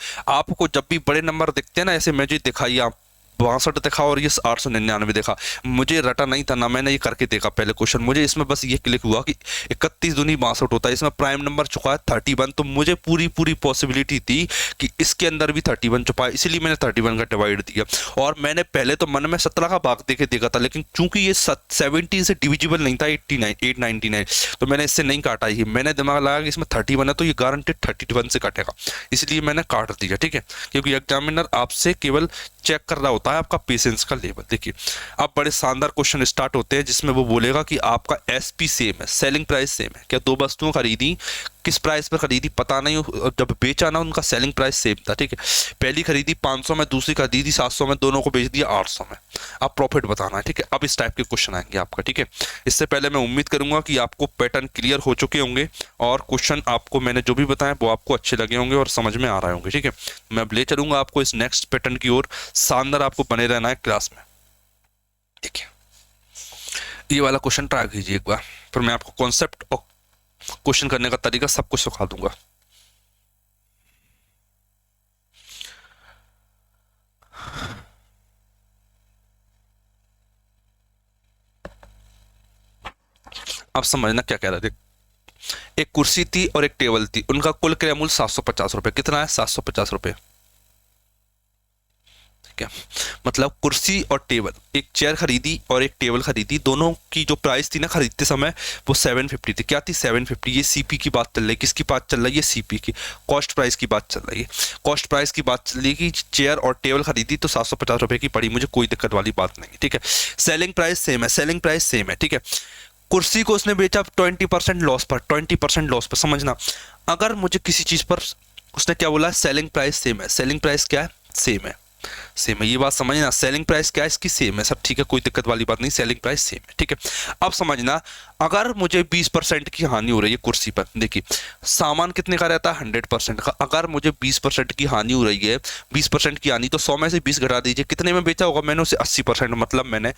जब भी बड़े नंबर दिखते हैं ना, ऐसे मुझे दिखाइए, आप 62 देखा और ये 899 देखा, मुझे रटा नहीं था ना, मैंने ये करके देखा पहले क्वेश्चन, मुझे इसमें बस ये क्लिक हुआ कि 31 दूनी 62 होता है, इसमें प्राइम नंबर चुका है 31, तो मुझे पूरी पॉसिबिलिटी थी कि इसके अंदर भी 31 छुपा है, इसीलिए मैंने 31 का डिवाइड दिया। और मैंने पहले तो मन में 17 का भाग देके देखा था, लेकिन चूंकि ये 17 से डिविजिबल नहीं था, 899, तो मैंने इससे नहीं काटा। ही मैंने दिमाग लगा कि इसमें 31 है तो ये गारंटेड 31 से काटेगा, इसलिए मैंने काट दिया। ठीक है, क्योंकि एग्जामिनर आपसे केवल चेक कर रहा होता है आपका पेशेंस का लेवल। देखिए अब बड़े शानदार क्वेश्चन स्टार्ट होते हैं जिसमें वो बोलेगा कि आपका एसपी सेम है, सेलिंग प्राइस सेम है। क्या दो वस्तुओं खरीदी, किस प्राइस पर खरीदी पता नहीं, जब बेचा ना उनका सेलिंग प्राइस सेम था। ठीक है, पहली खरीदी 500 में, दूसरी खरीदी 700 में, दोनों को बेच दिया 800 में। अब प्रॉफिट बताना है। ठीक है, अब इस टाइप के क्वेश्चन आएंगे आपका। ठीक है, इससे पहले मैं उम्मीद करूंगा कि आपको पैटर्न क्लियर हो चुके होंगे और क्वेश्चन आपको मैंने जो भी बताया वो आपको अच्छे लगे होंगे और समझ में आ रहे होंगे। ठीक है, मैं अब ले चलूंगा आपको इस नेक्स्ट पैटर्न की ओर। शानदार आपको बने रहना है क्लास में। देखिए ये वाला क्वेश्चन ट्राई कीजिए एक बार, फिर मैं आपको कॉन्सेप्ट और क्वेश्चन करने का तरीका सब कुछ सिखा दूंगा। आप समझना क्या कह रहे थे। एक कुर्सी थी और एक टेबल थी, उनका कुल क्रय मूल्य 750 रुपए। कितना है, 750 रुपए। ठीक है, मतलब कुर्सी और टेबल, एक चेयर खरीदी और एक टेबल खरीदी, दोनों की जो प्राइस थी ना खरीदते समय वो 750 थी। क्या थी, 750। ये सीपी की बात चल रही है, किसकी बात चल रही है, सीपी की, कॉस्ट प्राइस की बात चल रही है। कॉस्ट प्राइस की बात चल रही है कि चेयर और टेबल खरीदी तो 750 रुपए की पड़ी, मुझे कोई दिक्कत वाली बात नहीं। ठीक है, सेलिंग प्राइस सेम है, सेलिंग प्राइस सेम है। ठीक है, कुर्सी को उसने बेचा 20% लॉस पर, 20% लॉस पर। समझना, अगर मुझे किसी चीज पर उसने क्या बोला, सेलिंग प्राइस सेम है, सेलिंग प्राइस क्या है, सेम है, सेम है, ये बात समझना। सेलिंग प्राइस क्या है इसकी, सेम है, सब ठीक है, कोई दिक्कत वाली बात नहीं, सेलिंग प्राइस सेम है। ठीक है, अब समझना, अगर मुझे 20% की हानि हो रही है कुर्सी पर, देखिए सामान कितने का रहता है, 100% का, अगर मुझे 20% की हानि हो रही है, 20% की हानि, तो 100 में से 20 घटा दीजिए, कितने में बेचा होगा मैंने उसे, 80%। मतलब मैंने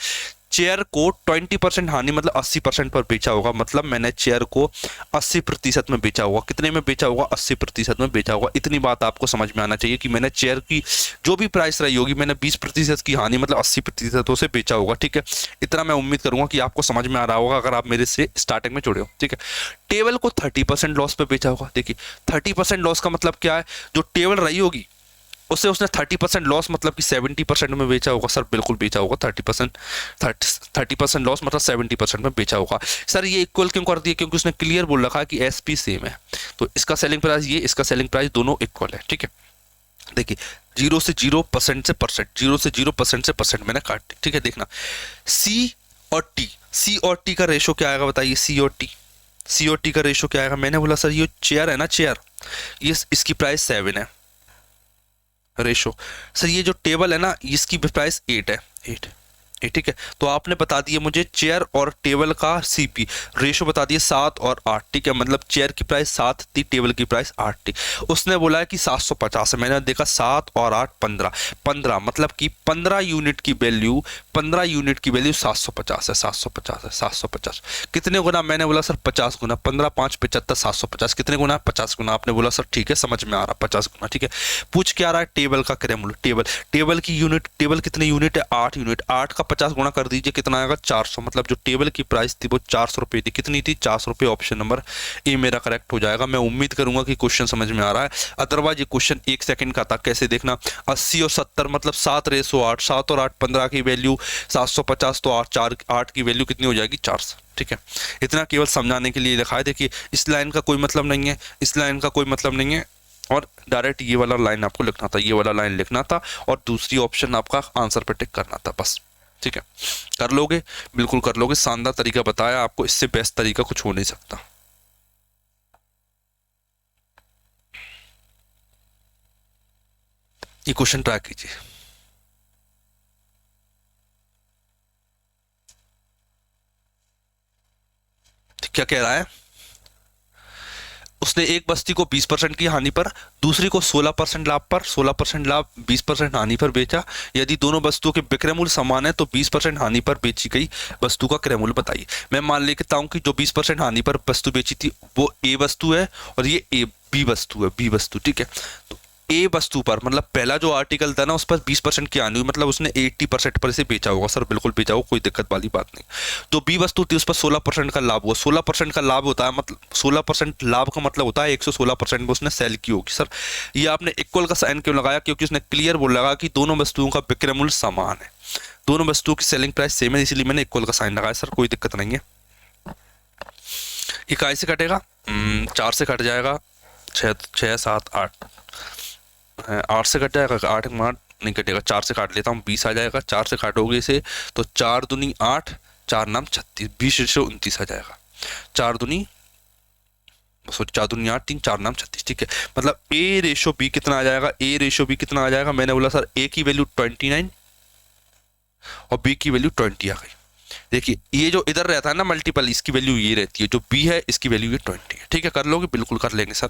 चेयर को 20% हानि मतलब 80% पर बेचा होगा, मतलब मैंने चेयर को 80% में बेचा होगा। कितने में बेचा होगा, 80% में बेचा होगा। इतनी बात आपको समझ में आना चाहिए कि मैंने चेयर की जो भी प्राइस रही होगी, मैंने 20% की हानि मतलब 80% से बेचा होगा। ठीक है, इतना मैं उम्मीद करूंगा कि आपको समझ में आ रहा होगा अगर आप मेरे से स्टार्टिंग में जुड़े हो। ठीक है, टेबल को 30% लॉस पे बेचा होगा। देखिए 30% लॉस का मतलब क्या है, जो टेबल रही होगी उससे उसने 30% लॉस मतलब कि 70% में बेचा होगा। सर बिल्कुल बेचा होगा, 30% लॉस मतलब 70% में बेचा होगा। सर ये इक्वल क्यों कर दिया, क्योंकि उसने क्लियर बोल रखा है कि एसपी सेम है, तो इसका सेलिंग प्राइस ये, इसका सेलिंग प्राइस दोनों इक्वल है। ठीक है, देखिए 0 से 0% से परसेंट, 0 से 0% से परसेंट मैंने काट दी। ठीक है, देखना सी और टी, सी और टी का रेशो क्या आएगा बताइए, सी और टी, COT का रेशो क्या आएगा? मैंने बोला सर ये चेयर है ना, चेयर, ये इसकी प्राइस 7 है रेशो। सर ये जो टेबल है ना, इसकी प्राइस 8 है, 8 ठीक है। तो आपने बता दिया मुझे चेयर और टेबल का CP रेशो बता दिए 7 और 8, ठीक है। मतलब चेयर की प्राइस 7 थी, टेबल की प्राइस 8 थी। उसने बोला है कि 750 है, मैंने देखा 7 और 8 15, 15 मतलब कि 15 यूनिट की वैल्यू, 15 यूनिट की वैल्यू 750 है, 750 है, 750 कितने गुना? मैंने बोला सर 50 गुना, 15 5 75 750 कितने गुना? 50 गुना। आपने बोला सर ठीक है, समझ में आ रहा, 50 गुना, ठीक है। पूछ क्या रहा है? टेबल का क्रय मूल्य, टेबल की यूनिट, टेबल कितने यूनिट है? 8 यूनिट, 8 का 50 गुना कर दीजिए, कितना आएगा? 400। मतलब जो टेबल की प्राइस थी वो 400 रुपये थी। कितनी थी? 400 रुपये। ऑप्शन नंबर ए मेरा करेक्ट हो जाएगा। मैं उम्मीद करूंगा कि क्वेश्चन समझ में आ रहा है, अदरवाइज ये क्वेश्चन 1 सेकंड का था। कैसे देखना, 80 और 70 मतलब 7:8, 7 और 8 15 की वैल्यू 750, तो 8 की वैल्यू कितनी हो जाएगी? 400, ठीक है। इतना केवल समझाने के लिए लिखा है। देखिए इस लाइन का कोई मतलब नहीं है, इस लाइन का कोई मतलब नहीं है, और डायरेक्ट ये वाला लाइन आपको लिखना था, ये वाला लाइन लिखना था, और दूसरी ऑप्शन आपका आंसर पे टिक करना था, बस, ठीक है। कर लोगे? बिल्कुल कर लोगे। शानदार तरीका बताया आपको, इससे बेस्ट तरीका कुछ हो नहीं सकता। ये क्वेश्चन ट्राई कीजिए। क्या कह रहा है? उसने एक बस्ती को 20% की हानि पर, दूसरी को 16% लाभ पर, 16% लाभ 20% हानि पर बेचा। यदि दोनों वस्तुओं के विक्रय मूल्य समान है तो 20% हानि पर बेची गई वस्तु का क्रय मूल्य बताइए। मैं मान लेता हूं कि जो 20% हानि पर वस्तु बेची थी वो ए वस्तु है, और ये बी वस्तु है, बी वस्तु, ठीक है। तो ए वस्तु पर, मतलब पहला जो आर्टिकल था ना, उस पर 20% की हानि हुई, मतलब उसने 80% पर इसे बेचा होगा। सर बिल्कुल बेचा होगा, कोई दिक्कत वाली बात नहीं। जो बी वस्तु थी उस पर 16% का लाभ हुआ। 16% का लाभ होता है, मतलब 16% लाभ का मतलब होता है 116% में उसने सेल की होगी। सर ये आपने इक्वल का साइन क्यों लगाया? क्योंकि उसने क्लियर बोल लगा कि दोनों वस्तुओं का विक्रय मूल्य समान है, दोनों वस्तुओं की सेलिंग प्राइस सेम है, इसलिए मैंने इक्वल का साइन लगाया। सर कोई दिक्कत नहीं है। इकाई से कटेगा, 4 से कट जाएगा, 6 7 8, 8 से कट जाएगा, 8 नहीं कटेगा, 4 से काट लेता हूँ, 20 आ जाएगा। 4 से काटोगे इसे तो 4 दूनी 8, 4 नाम 36, 20/29 आ जाएगा। 4 दूनी 8 3, 4 नाम 36, ठीक है। मतलब A/B कितना आ जाएगा? A/B कितना आ जाएगा? मैंने बोला सर A की वैल्यू 29 और B की वैल्यू 20 आ गई। देखिए ये जो इधर रहता है ना मल्टीपल, इसकी वैल्यू ये रहती है, जो B है इसकी वैल्यू ये 20 है, ठीक है। कर लोगे? बिल्कुल कर लेंगे सर।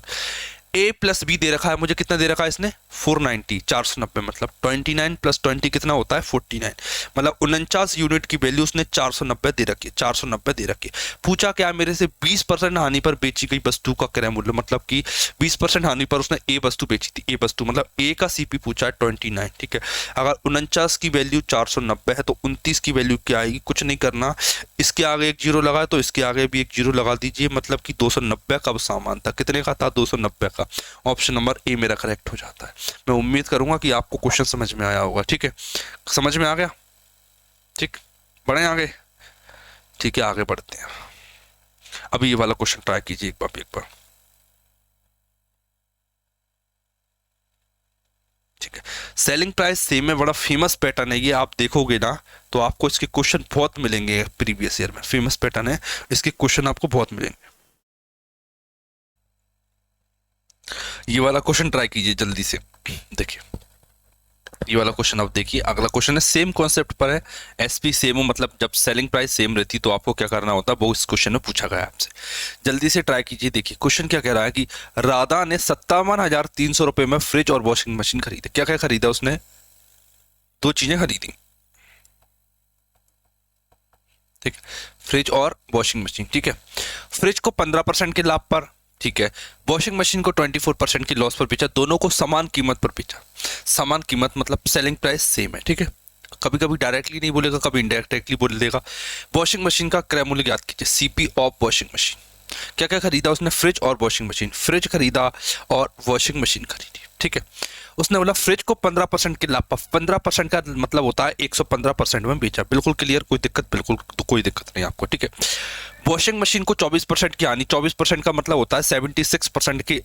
A प्लस बी दे रखा है मुझे, कितना दे रखा है इसने? 490, 490, मतलब 29 प्लस 20 कितना होता है? 49, मतलब 49 यूनिट की वैल्यू उसने 490 दे रखी है, 490 दे रखी है। पूछा क्या मेरे से? 20% हानि पर बेची गई वस्तु का क्रय मूल्य, मतलब कि 20% हानि पर उसने ए वस्तु बेची थी, ए वस्तु मतलब ए का CP पूछा है 29, ठीक है। अगर 49 की वैल्यू 490 है तो 29 की वैल्यू क्या आएगी? कुछ नहीं करना, इसके आगे एक जीरो लगा तो इसके आगे भी एक जीरो लगा दीजिए, मतलब कि 290 का सामान था। कितने का था? 290 का। ऑप्शन नंबर ए मेरा करेक्ट हो जाता है। मैं उम्मीद करूंगा कि आपको क्वेश्चन समझ में आया होगा, ठीक है। समझ में आ गया? ठीक, बढ़े आगे? ठीक है, आगे बढ़ते हैं। अभी ये वाला क्वेश्चन ट्राई कीजिए एक बार। ठीक है, सेलिंग प्राइस सेम है, बड़ा फेमस पैटर्न है ये। आप देखोगे ना तो आपको इसके क्वेश्चन बहुत मिलेंगे प्रीवियस ईयर में, फेमस पैटर्न है, इसके क्वेश्चन आपको बहुत मिलेंगे। ये वाला क्वेश्चन ट्राई कीजिए जल्दी से। देखिए ये वाला क्वेश्चन आप देखिए, अगला क्वेश्चन है सेम कॉन्सेप्ट पर है। SP सेम हो, मतलब जब सेलिंग प्राइस सेम रहती तो आपको क्या करना होता है, वो इस क्वेश्चन में पूछा गया आपसे। जल्दी से ट्राई कीजिए। देखिए क्वेश्चन क्या कह रहा है कि राधा ने 57,300 रुपए में फ्रिज और वॉशिंग मशीन खरीदे। क्या क्या खरीदा उसने? 2 चीजें खरीदी, ठीक है, फ्रिज और वॉशिंग मशीन, ठीक है। फ्रिज को 15% के लाभ पर, ठीक है, वॉशिंग मशीन को 24% की लॉस पर बेचा। दोनों को समान कीमत पर बेचा। समान कीमत मतलब सेलिंग प्राइस सेम है, ठीक है। कभी कभी डायरेक्टली नहीं बोलेगा, कभी इनडायरेक्टली बोल देगा। वॉशिंग मशीन का क्रय मूल्य याद कीजिए, CP ऑफ वॉशिंग मशीन। क्या क्या खरीदा उसने? फ्रिज और वॉशिंग मशीन, फ्रिज खरीदा और वॉशिंग मशीन खरीदी, ठीक है। उसने बोला फ्रिज को 15% के लाभ पर, 15% का मतलब होता है 115% में बेचा। बिल्कुल क्लियर, कोई दिक्कत? बिल्कुल कोई दिक्कत नहीं आपको, ठीक है। वॉशिंग मशीन को 24% की हानि, 24% का मतलब होता है 76% की,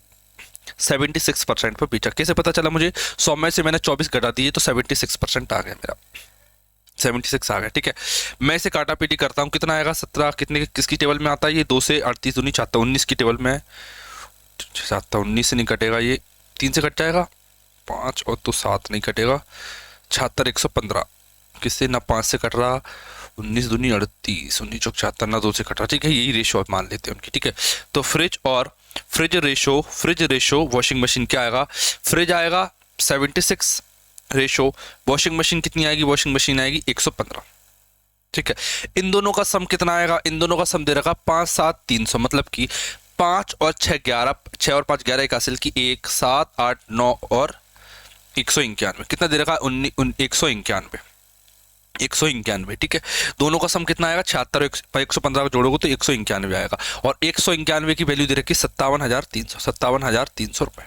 76% पर बेचा। कैसे पता चला मुझे? 100 में से मैंने 24 घटा दिए तो 76% आ गया मेरा, 76 आ गया, ठीक है। मैं इसे काटा पीटी करता हूँ, कितना आएगा 17, कितने किसकी टेबल में आता है ये, 2 से 38 दूनी 7 19 की टेबल में है। 7 19 से नहीं कटेगा, ये 3 से कट जाएगा, 5 और तो 7 नहीं कटेगा, 76 115 किससे ना 5 से कट रहा, 19 दूनी 38, 19 चौक 76 ना 2 से कट रहा, ठीक है। यही रेशो मान लेते हैं उनकी, ठीक है। तो फ्रिज रेशो वॉशिंग मशीन क्या आएगा, फ्रिज आएगा 76 रेशो, वॉशिंग मशीन कितनी आएगी, वॉशिंग मशीन आएगी 115, ठीक है। इन दोनों का सम कितना आएगा, इन दोनों का सम दे रखा 5 7 300, मतलब कि 5 और 6 11, 6 और 5 11 एक हासिल की 1 7 8 9 और 191, कितना दे रखा 191, 191, ठीक है। दोनों का सम कितना आएगा 76 और 115 को जोड़ोगे तो 191 आएगा, और 191 की वैल्यू दे रखी 57,300 रुपए।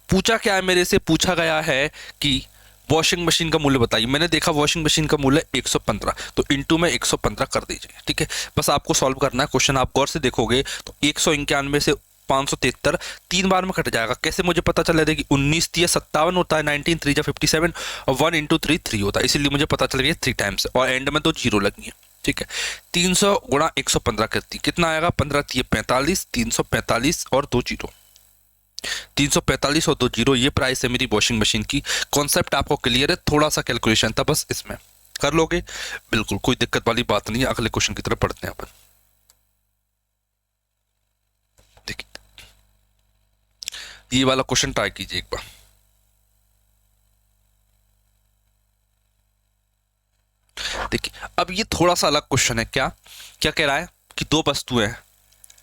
पूछा क्या है मेरे से, पूछा गया है कि वॉशिंग मशीन का मूल्य बताइए। मैंने देखा वॉशिंग मशीन का मूल्य 115, तो इंटू में 115 कर दीजिए, ठीक है। बस आपको सॉल्व करना है क्वेश्चन, आप गौर से देखोगे तो 191 से 573 3 बार में कट जाएगा। कैसे मुझे पता चला, देखिए 19 3 57 होता है, 19 3 जा 57 और 1 इंटू 3 3 होता है, इसीलिए मुझे पता चल गया 3 टाइम्स, और एंड में तो जीरो लगी है, ठीक है। 300 गुणा 115 करती कितना आएगा, 15 3 45, 345 और 2 जीरो, 345 और 2 जीरो, ये प्राइस है मेरी वॉशिंग मशीन की। कॉन्सेप्ट आपको क्लियर है, थोड़ा सा कैलकुलेशन था बस, इसमें कर लोगे बिल्कुल, कोई दिक्कत वाली बात नहीं है। अगले क्वेश्चन की तरफ पढ़ते हैं अपन। देखिए ये वाला क्वेश्चन ट्राई कीजिए एक बार। देखिए अब ये थोड़ा सा अलग क्वेश्चन है, क्या क्या कह रहा है कि दो वस्तुएं हैं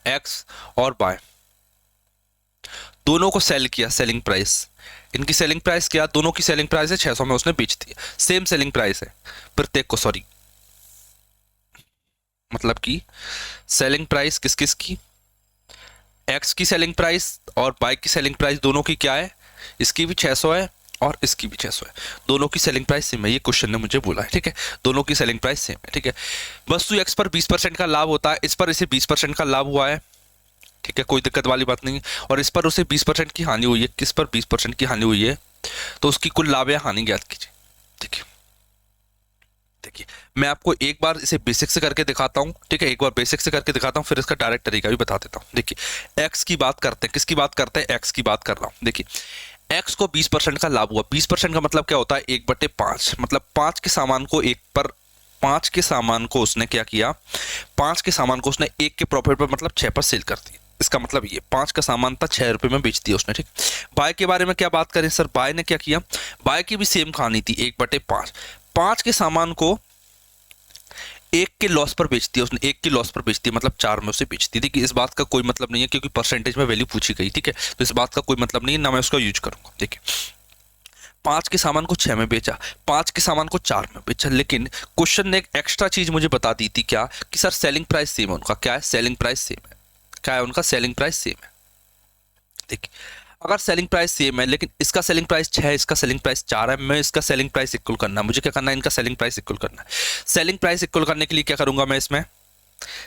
एक्स और वाई, दोनों को सेल किया, सेलिंग प्राइस, इनकी सेलिंग प्राइस क्या, दोनों की सेलिंग प्राइस है 600 में, उसने बेच दिया, सेम सेलिंग प्राइस है प्रत्येक को, सॉरी मतलब कि सेलिंग प्राइस किस किस की, एक्स की सेलिंग प्राइस और वाई की सेलिंग प्राइस दोनों की क्या है, इसकी भी 600 है और इसकी भी 600 है, दोनों की सेलिंग प्राइस सेम है, ये क्वेश्चन ने मुझे बोला है, ठीक है। दोनों की सेलिंग प्राइस सेम है, ठीक है। वस्तु एक्स पर 20% का लाभ होता है, इस पर इसे 20% का लाभ हुआ है, ठीक है, कोई दिक्कत वाली बात नहीं है, और इस पर उसे 20% की हानि हुई है, किस पर 20% की हानि हुई है, तो उसकी कुल लाभ या हानि ज्ञात कीजिए। देखिए देखिए मैं आपको एक बार इसे बेसिक से करके दिखाता हूं, ठीक है, एक बार बेसिक से करके दिखाता हूं, फिर इसका डायरेक्ट तरीका भी बता देता हूं। देखिए एक्स की बात करते हैं, किसकी बात करते हैं, एक्स की बात कर रहा हूं। देखिए एक्स को 20% का लाभ हुआ, 20% का मतलब क्या होता है 1/5, मतलब 5 के सामान को 5 के सामान को उसने क्या किया, 5 के सामान को उसने 1 के प्रॉफिट पर मतलब 6 पर सेल कर दिया, इसका मतलब ये 5 का सामान था 6 रुपए में बेच दिया उसने, ठीक। बाय के बारे में क्या बात करें सर, बाय ने क्या किया, बाय की भी सेम कहानी थी, 1/5, 5 के सामान को 1 के लॉस पर बेच दिया उसने, 1 की लॉस पर बेच दिया, मतलब 4 में उसे बेच दी। देखिए इस बात का कोई मतलब नहीं है क्योंकि परसेंटेज में वैल्यू पूछी गई, ठीक है, तो इस बात का कोई मतलब नहीं है, ना मैं उसका यूज करूंगा। देखिए 5 के सामान को 6 में बेचा, 5 के सामान को 4 में बेचा, लेकिन क्वेश्चन ने एक एक्स्ट्रा चीज मुझे बता दी थी, क्या कि सर सेलिंग प्राइस सेम है उनका, क्या है सेलिंग प्राइस सेम है, क्या है उनका सेलिंग प्राइस सेम है। देखिए अगर सेलिंग प्राइस सेम है लेकिन इसका सेलिंग प्राइस 6 है, इसका सेलिंग प्राइस 4 है, मैं इसका सेलिंग प्राइस इक्वल करना है, मुझे क्या करना है, इनका सेलिंग प्राइस इक्वल करना है। सेलिंग प्राइस इक्वल करने के लिए क्या करूंगा मैं, इसमें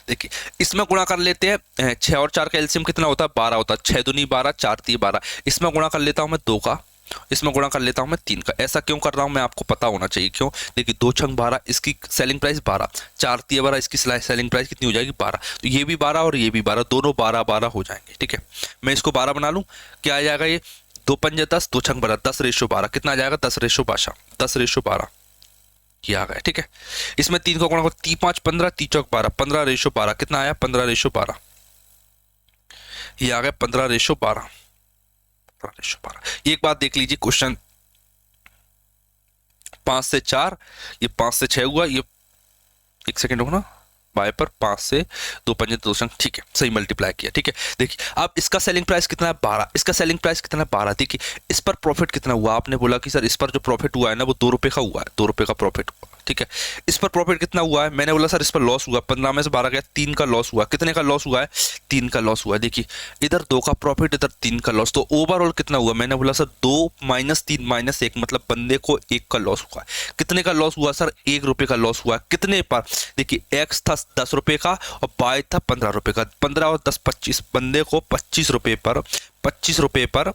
देखिए इसमें गुणा कर लेते हैं, 6 और 4 का एलसीएम कितना होता है 12 होता है, 6 दूनी 12 4 तीन 12, इसमें गुणा कर लेता हूं मैं 2 का, इसमें गुणा कर लेता हूं मैं 3 का। ऐसा क्यों कर रहा हूं मैं, आपको पता होना चाहिए क्यों। देखिए 2 छंग 12, इसकी सेलिंग प्राइस 12, 4 तीन 12, इसकी सेलिंग प्राइस कितनी हो जाएगी 12, तो ये भी 12 और ये भी 12, दोनों 12 12 हो जाएंगे, ठीक है। मैं इसको 12 बना लूं, क्या आ जाएगा ये 2 पंजे 10, 2 छंग 12, 10/12, कितना आ जाएगा 10/12, 10/12 ये आ गया, ठीक है। इसमें 3 को गुणा करो, 3 5 15, 3 चौक 12, 15/12, कितना आया 15/12, ये आ गया 15/12, 15/12। एक बात देख लीजिए क्वेश्चन 5 से 4, ये 5 से 6 हुआ, ये 1 सेकेंड रुकना, बाय पर 5 से 2 पंजे 2 संग, ठीक है, सही मल्टीप्लाई किया, ठीक है। देखिए अब इसका सेलिंग प्राइस कितना है 12, इसका सेलिंग प्राइस कितना है 12, देखिए इस पर प्रॉफिट कितना हुआ, आपने बोला कि सर इस पर जो प्रॉफिट हुआ है ना वो 2 रुपए का हुआ है, 2 रुपए का प्रॉफिट हुआ, ठीक है। इस पर प्रॉफिट कितना हुआ है, मैंने बोला सर इस पर लॉस हुआ, 15 में से 12 गया, 3 का लॉस हुआ, कितने का लॉस हुआ है 3 का लॉस हुआ है। देखिए इधर 2 का प्रॉफिट, इधर 3 का लॉस, तो ओवरऑल कितना हुआ, मैंने बोला सर 2 - 3 - 1, मतलब बंदे को 1 का लॉस हुआ है। कितने का लॉस हुआ सर 1 रुपए का लॉस हुआ है, कितने पर, देखिए एक्स था 10 रुपए का और बाय था 15 रुपए का, 15 और 10 25, बंदे को 25 रुपए पर 25 रुपए पर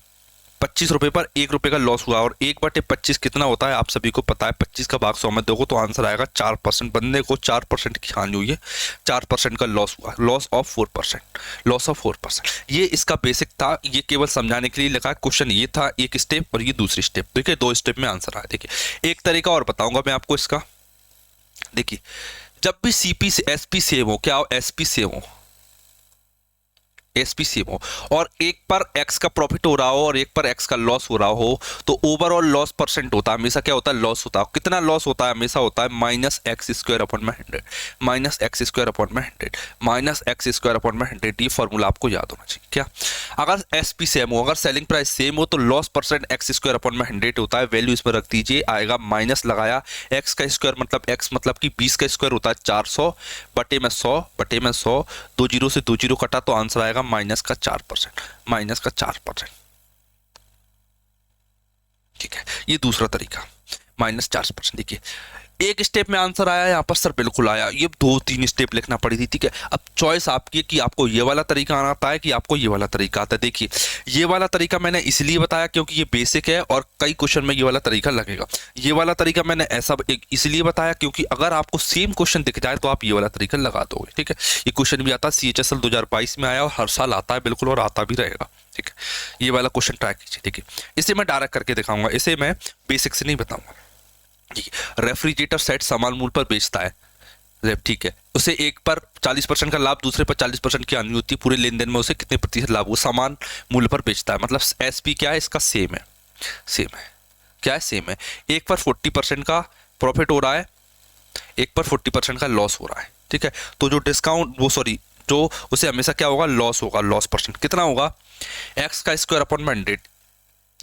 ₹25 पर ₹1 का लॉस हुआ, और 1/25 कितना होता है आप सभी को पता है, 25 का भाग 100 में दोगे तो आंसर आएगा 4%। बंदे को 4% की हानि हुई है, 4% का लॉस हुआ, लॉस ऑफ 4%, लॉस ऑफ 4%। ये इसका बेसिक था, ये केवल समझाने के लिए लिखा है। क्वेश्चन ये था एक स्टेप और ये दूसरी स्टेप, देखिए 2 स्टेप में आंसर आया। देखिए एक तरीका और बताऊंगा मैं आपको इसका। देखिए जब भी सीपी से एसपी सेम हो, क्या हो, एसपी सेम हो, एसपी सेम हो, और एक पर एक्स का प्रॉफिट हो रहा हो और एक पर एक्स का लॉस हो रहा हो, तो ओवरऑल लॉस परसेंट होता है हमेशा, क्या होता है, लॉस होता है। कितना लॉस होता है, हमेशा होता है -x² -x² ये फॉर्मूला आपको याद होना चाहिए। क्या, अगर एसपी सेम हो, अगर सेलिंग प्राइस सेम हो, तो लॉस परसेंट x² होता है। वैल्यू इसमें रख दीजिए, आएगा माइनस लगाया, x का स्क्वायर मतलब x मतलब कि 20 का स्क्वायर होता है 400 बटे में 100 2 जीरो से 2 जीरो कटा तो आंसर आएगा -4%। ठीक है, ये दूसरा तरीका -4%। देखिए एक स्टेप में आंसर आया यहाँ पर सर, बिल्कुल आया। ये 2-3 स्टेप लिखना पड़ी थी। ठीक है, अब चॉइस आपकी है कि आपको ये वाला तरीका आना आता है कि आपको ये वाला तरीका आता है। देखिए ये वाला तरीका मैंने इसलिए बताया क्योंकि ये बेसिक है और कई क्वेश्चन में ये वाला तरीका लगेगा। ये वाला तरीका मैंने ऐसा इसलिए बताया क्योंकि अगर आपको सेम क्वेश्चन दिख जाए तो आप ये वाला तरीका लगा दोगे। ठीक है, ये क्वेश्चन भी आता है, CHSL 2022 में आया और हर साल आता है बिल्कुल, और आता भी रहेगा। ठीक है, ये वाला क्वेश्चन ट्राई कीजिए। ठीक है, इसे मैं डायरेक्ट करके दिखाऊंगा, इसे मैं बेसिक से नहीं बताऊंगा। रेफ्रिजरेटर सेट समान मूल्य पर बेचता है, ठीक है, उसे एक पर 40% का लाभ, दूसरे पर 40% की हानि होती है, पूरे लेन देन में उसे कितने प्रतिशत लाभ, वो समान मूल्य पर बेचता है। मतलब एसपी क्या है इसका, सेम है, क्या है, सेम है। एक पर 40% का प्रॉफिट हो रहा है, एक पर 40% का लॉस हो रहा है। ठीक है, तो जो डिस्काउंट जो उसे हमेशा क्या होगा, लॉस होगा। लॉस परसेंट कितना होगा, एक्स का स्क्वायर अपॉन में 100,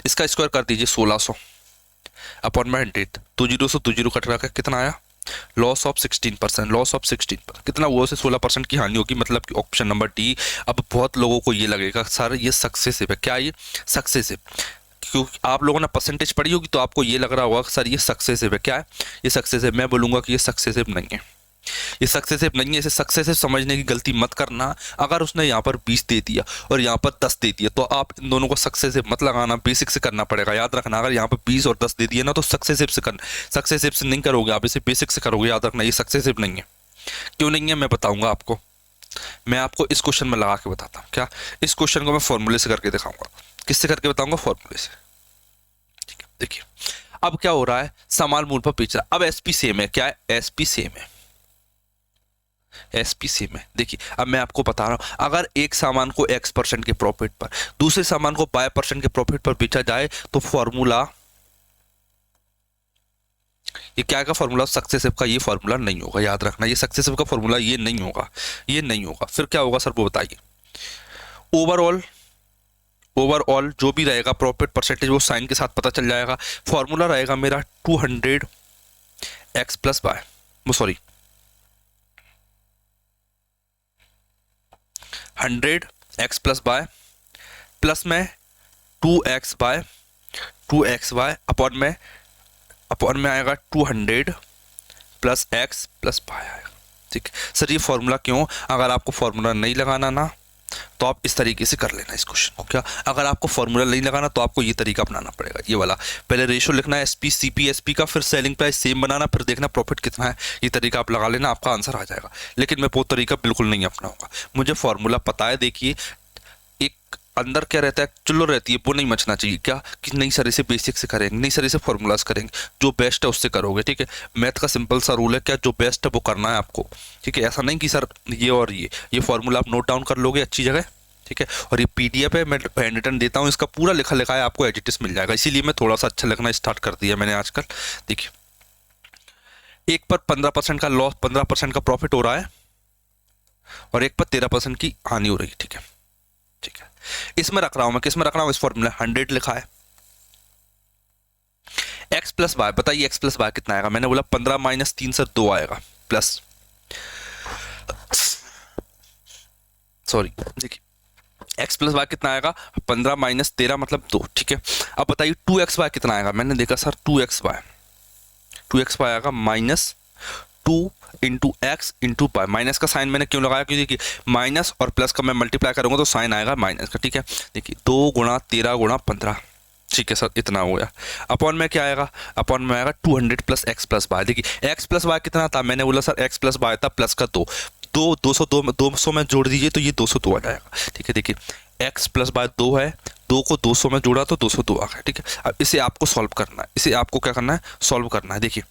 इसका स्क्वायर कर दीजिए 1600 अपॉन में 100, 2 जीरो से 2 जीरो कट रहा है, कितना आया, लॉस ऑफ 16%। लॉस ऑफ 16 कितना हुआ, उसे 16% की हानि होगी, मतलब कि ऑप्शन नंबर डी। अब बहुत लोगों को ये लगेगा सर ये सक्सेसिव है, क्या ये सक्सेसिव, क्योंकि आप लोगों ने परसेंटेज पढ़ी होगी तो आपको ये लग रहा होगा सर ये सक्सेसिव है। क्या है ये सक्सेसिव, मैं बोलूँगा कि ये सक्सेसिव नहीं है, ये सक्सेसिव नहीं है। इसे सक्सेसिव समझने की गलती मत करना। अगर उसने यहाँ पर 20 दे दिया और यहाँ पर 10 दे दिया तो आप इन दोनों को सक्सेसिव मत लगाना, बेसिक से करना पड़ेगा। याद रखना, अगर यहाँ पर 20 और 10 दे दिया ना तो सक्सेसिव से करना, सक्सेसिव से नहीं करोगे आप, इसे बेसिक से करोगे। याद रखना, ये सक्सेसिव नहीं है। क्यों नहीं है मैं बताऊंगा आपको, मैं आपको इस क्वेश्चन में लगा के बताता हूँ। क्या, इस क्वेश्चन को मैं फॉर्मूले से करके दिखाऊंगा। किससे करके बताऊंगा, फॉर्मूले से। ठीक है, देखिए अब क्या हो रहा है, समान मूल्य पर बेच रहा है। अब एसपी सेम है, क्या है, एसपी सेम है, एसपीसी में। देखिए अब मैं आपको बता रहा हूं, अगर एक सामान को x% के प्रॉफिट पर, दूसरे सामान को y% के प्रॉफिट पर बेचा जाए तो फॉर्मूला, ये क्या का फॉर्मूला, सक्सेसिव का ये फॉर्मूला नहीं होगा। याद रखना, ये सक्सेसिव का फॉर्मूला ये नहीं होगा, ये नहीं होगा। फिर क्या होगा सर वो बताइए। ओवरऑल जो भी रहेगा प्रॉफिट परसेंटेज वो साइन के साथ पता चल जाएगा। फॉर्मूला रहेगा मेरा 200x plus y, sorry 100x plus Y plus में 2xy अपॉन में आएगा 200 प्लस x प्लस वाई आएगा। ठीक सर, ये फॉर्मूला क्यों, अगर आपको फॉर्मूला नहीं लगाना ना तो आप इस तरीके से कर लेना इस क्वेश्चन को। क्या, अगर आपको फॉर्मूला नहीं लगाना तो आपको ये तरीका अपनाना पड़ेगा, ये वाला। पहले रेशो लिखना है एसपी सीपी एसपी का, फिर सेलिंग प्राइस सेम बनाना, फिर देखना प्रॉफिट कितना है। ये तरीका आप लगा लेना, आपका आंसर आ जाएगा। लेकिन मैं वो तरीका बिल्कुल नहीं अपनाऊंगा, मुझे फॉर्मूला पता है। देखिए एक अंदर क्या रहता है, चुल्लो रहती है, वो नहीं मचना चाहिए। क्या कि नहीं सर इसे बेसिक से करेंगे, नहीं सर इसे फॉर्मूलाज करेंगे, जो बेस्ट है उससे करोगे। ठीक है, मैथ का सिंपल सा रूल है, क्या जो बेस्ट है वो करना है आपको। ठीक है, ऐसा नहीं कि सर ये और ये फॉर्मूला आप नोट डाउन कर लोगे अच्छी जगह। ठीक है, और ये पीडीएफ है, मैं हैंड रिटन देता हूँ, इसका पूरा लिखा लिखा है, आपको एज इट इज मिल जाएगा। इसीलिए मैं थोड़ा सा अच्छा लिखना स्टार्ट कर दिया मैंने आजकल। देखिए एक पर 15% का लॉस, 15% का प्रॉफिट हो रहा है और एक पर 13% की हानि हो रही है। ठीक है, ठीक है, इसमें रख रहा हूं मैं, किसमें रख रहा हूं, इस फॉर्मूला 100 लिखा है। x प्लस वाई, बताइए x प्लस वाई कितना आएगा। मैंने बोला 15 माइनस 3 से 2 आएगा, प्लस, सॉरी देखिए x प्लस वाई कितना आएगा, 15 माइनस 13 मतलब 2। ठीक है, अब बताइए 2xy कितना आएगा। मैंने देखा सर 2xy आएगा minus 2 into x into pi. Minus का साइन मैंने क्यों लगाया, क्योंकि देखिए माइनस और प्लस का मैं मल्टीप्लाई करूंगा तो साइन आएगा माइनस का। ठीक है, देखिए 2 गुणा 13 गुणा 15, ठीक है सर, इतना हो गया। अपॉन में क्या आएगा, अपॉन में आएगा 200 प्लस एक्स प्लस वाई। देखिए एक्स प्लस वाई कितना था, मैंने बोला सर एक्स प्लस वाई था प्लस का 2, 200 में जोड़ दीजिए तो ये 202 आ जाएगा। ठीक है, देखिए एक्स प्लस वाई 2 है, 2 को 200 में जोड़ा तो 202 आ गया। ठीक है, अब इसे आपको सॉल्व करना है, इसे आपको क्या करना है, सॉल्व करना है। देखिए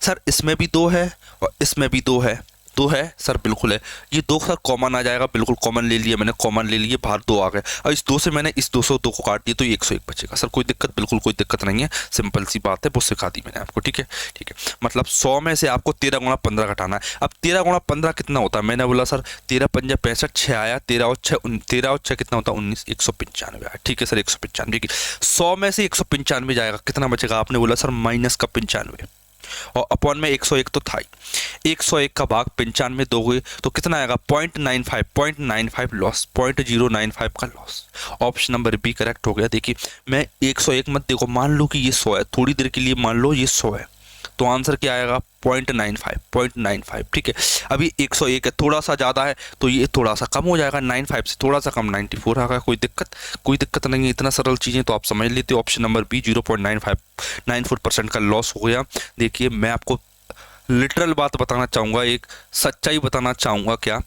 सर इसमें भी 2 है और इसमें भी 2 है, 2 है सर, बिल्कुल है। ये 2 सर कॉमन आ जाएगा, बिल्कुल कॉमन ले लिया मैंने, कॉमन ले लिए, बाहर 2 आ गए और इस 2 से मैंने इस 202 को काट दिया तो ये 101 बचेगा। सर कोई दिक्कत, बिल्कुल कोई दिक्कत नहीं है, सिंपल सी बात है, वो सिखा दी मैंने आपको। ठीक है, ठीक है, मतलब 100 में से आपको 13 गुणा 15 घटाना है। अब 13 गुणा 15 कितना होता है, मैंने बोला सर 13 पंजा 65, 6 आया, 13 और 6 कितना होता है 19, 195 आया। ठीक है सर 195 की 100 में से 195 जाएगा, कितना बचेगा, आपने बोला सर माइनस का 95 और अपॉन में 101 तो था ही, 101 का भाग 95 दोगे तो कितना आएगा 0.95 लॉस, 0.095 का loss. Option number B correct हो गया। देखिए मैं 101 मत देखो, मान लो कि ये 100 है, थोड़ी देर के लिए मान लो ये 100 है, तो आंसर क्या आएगा 0.95। ठीक है, अभी 101 है, थोड़ा सा ज़्यादा है तो ये थोड़ा सा कम हो जाएगा, 95 से थोड़ा सा कम 94 आ गया। कोई दिक्कत नहीं है, इतना सरल चीज़ें तो आप समझ लेते हो। ऑप्शन नंबर बी 0.94% का लॉस हो गया। देखिए मैं आपको लिटरल बात बताना चाहूँगा, एक सच्चाई बताना चाहूँगा, क्या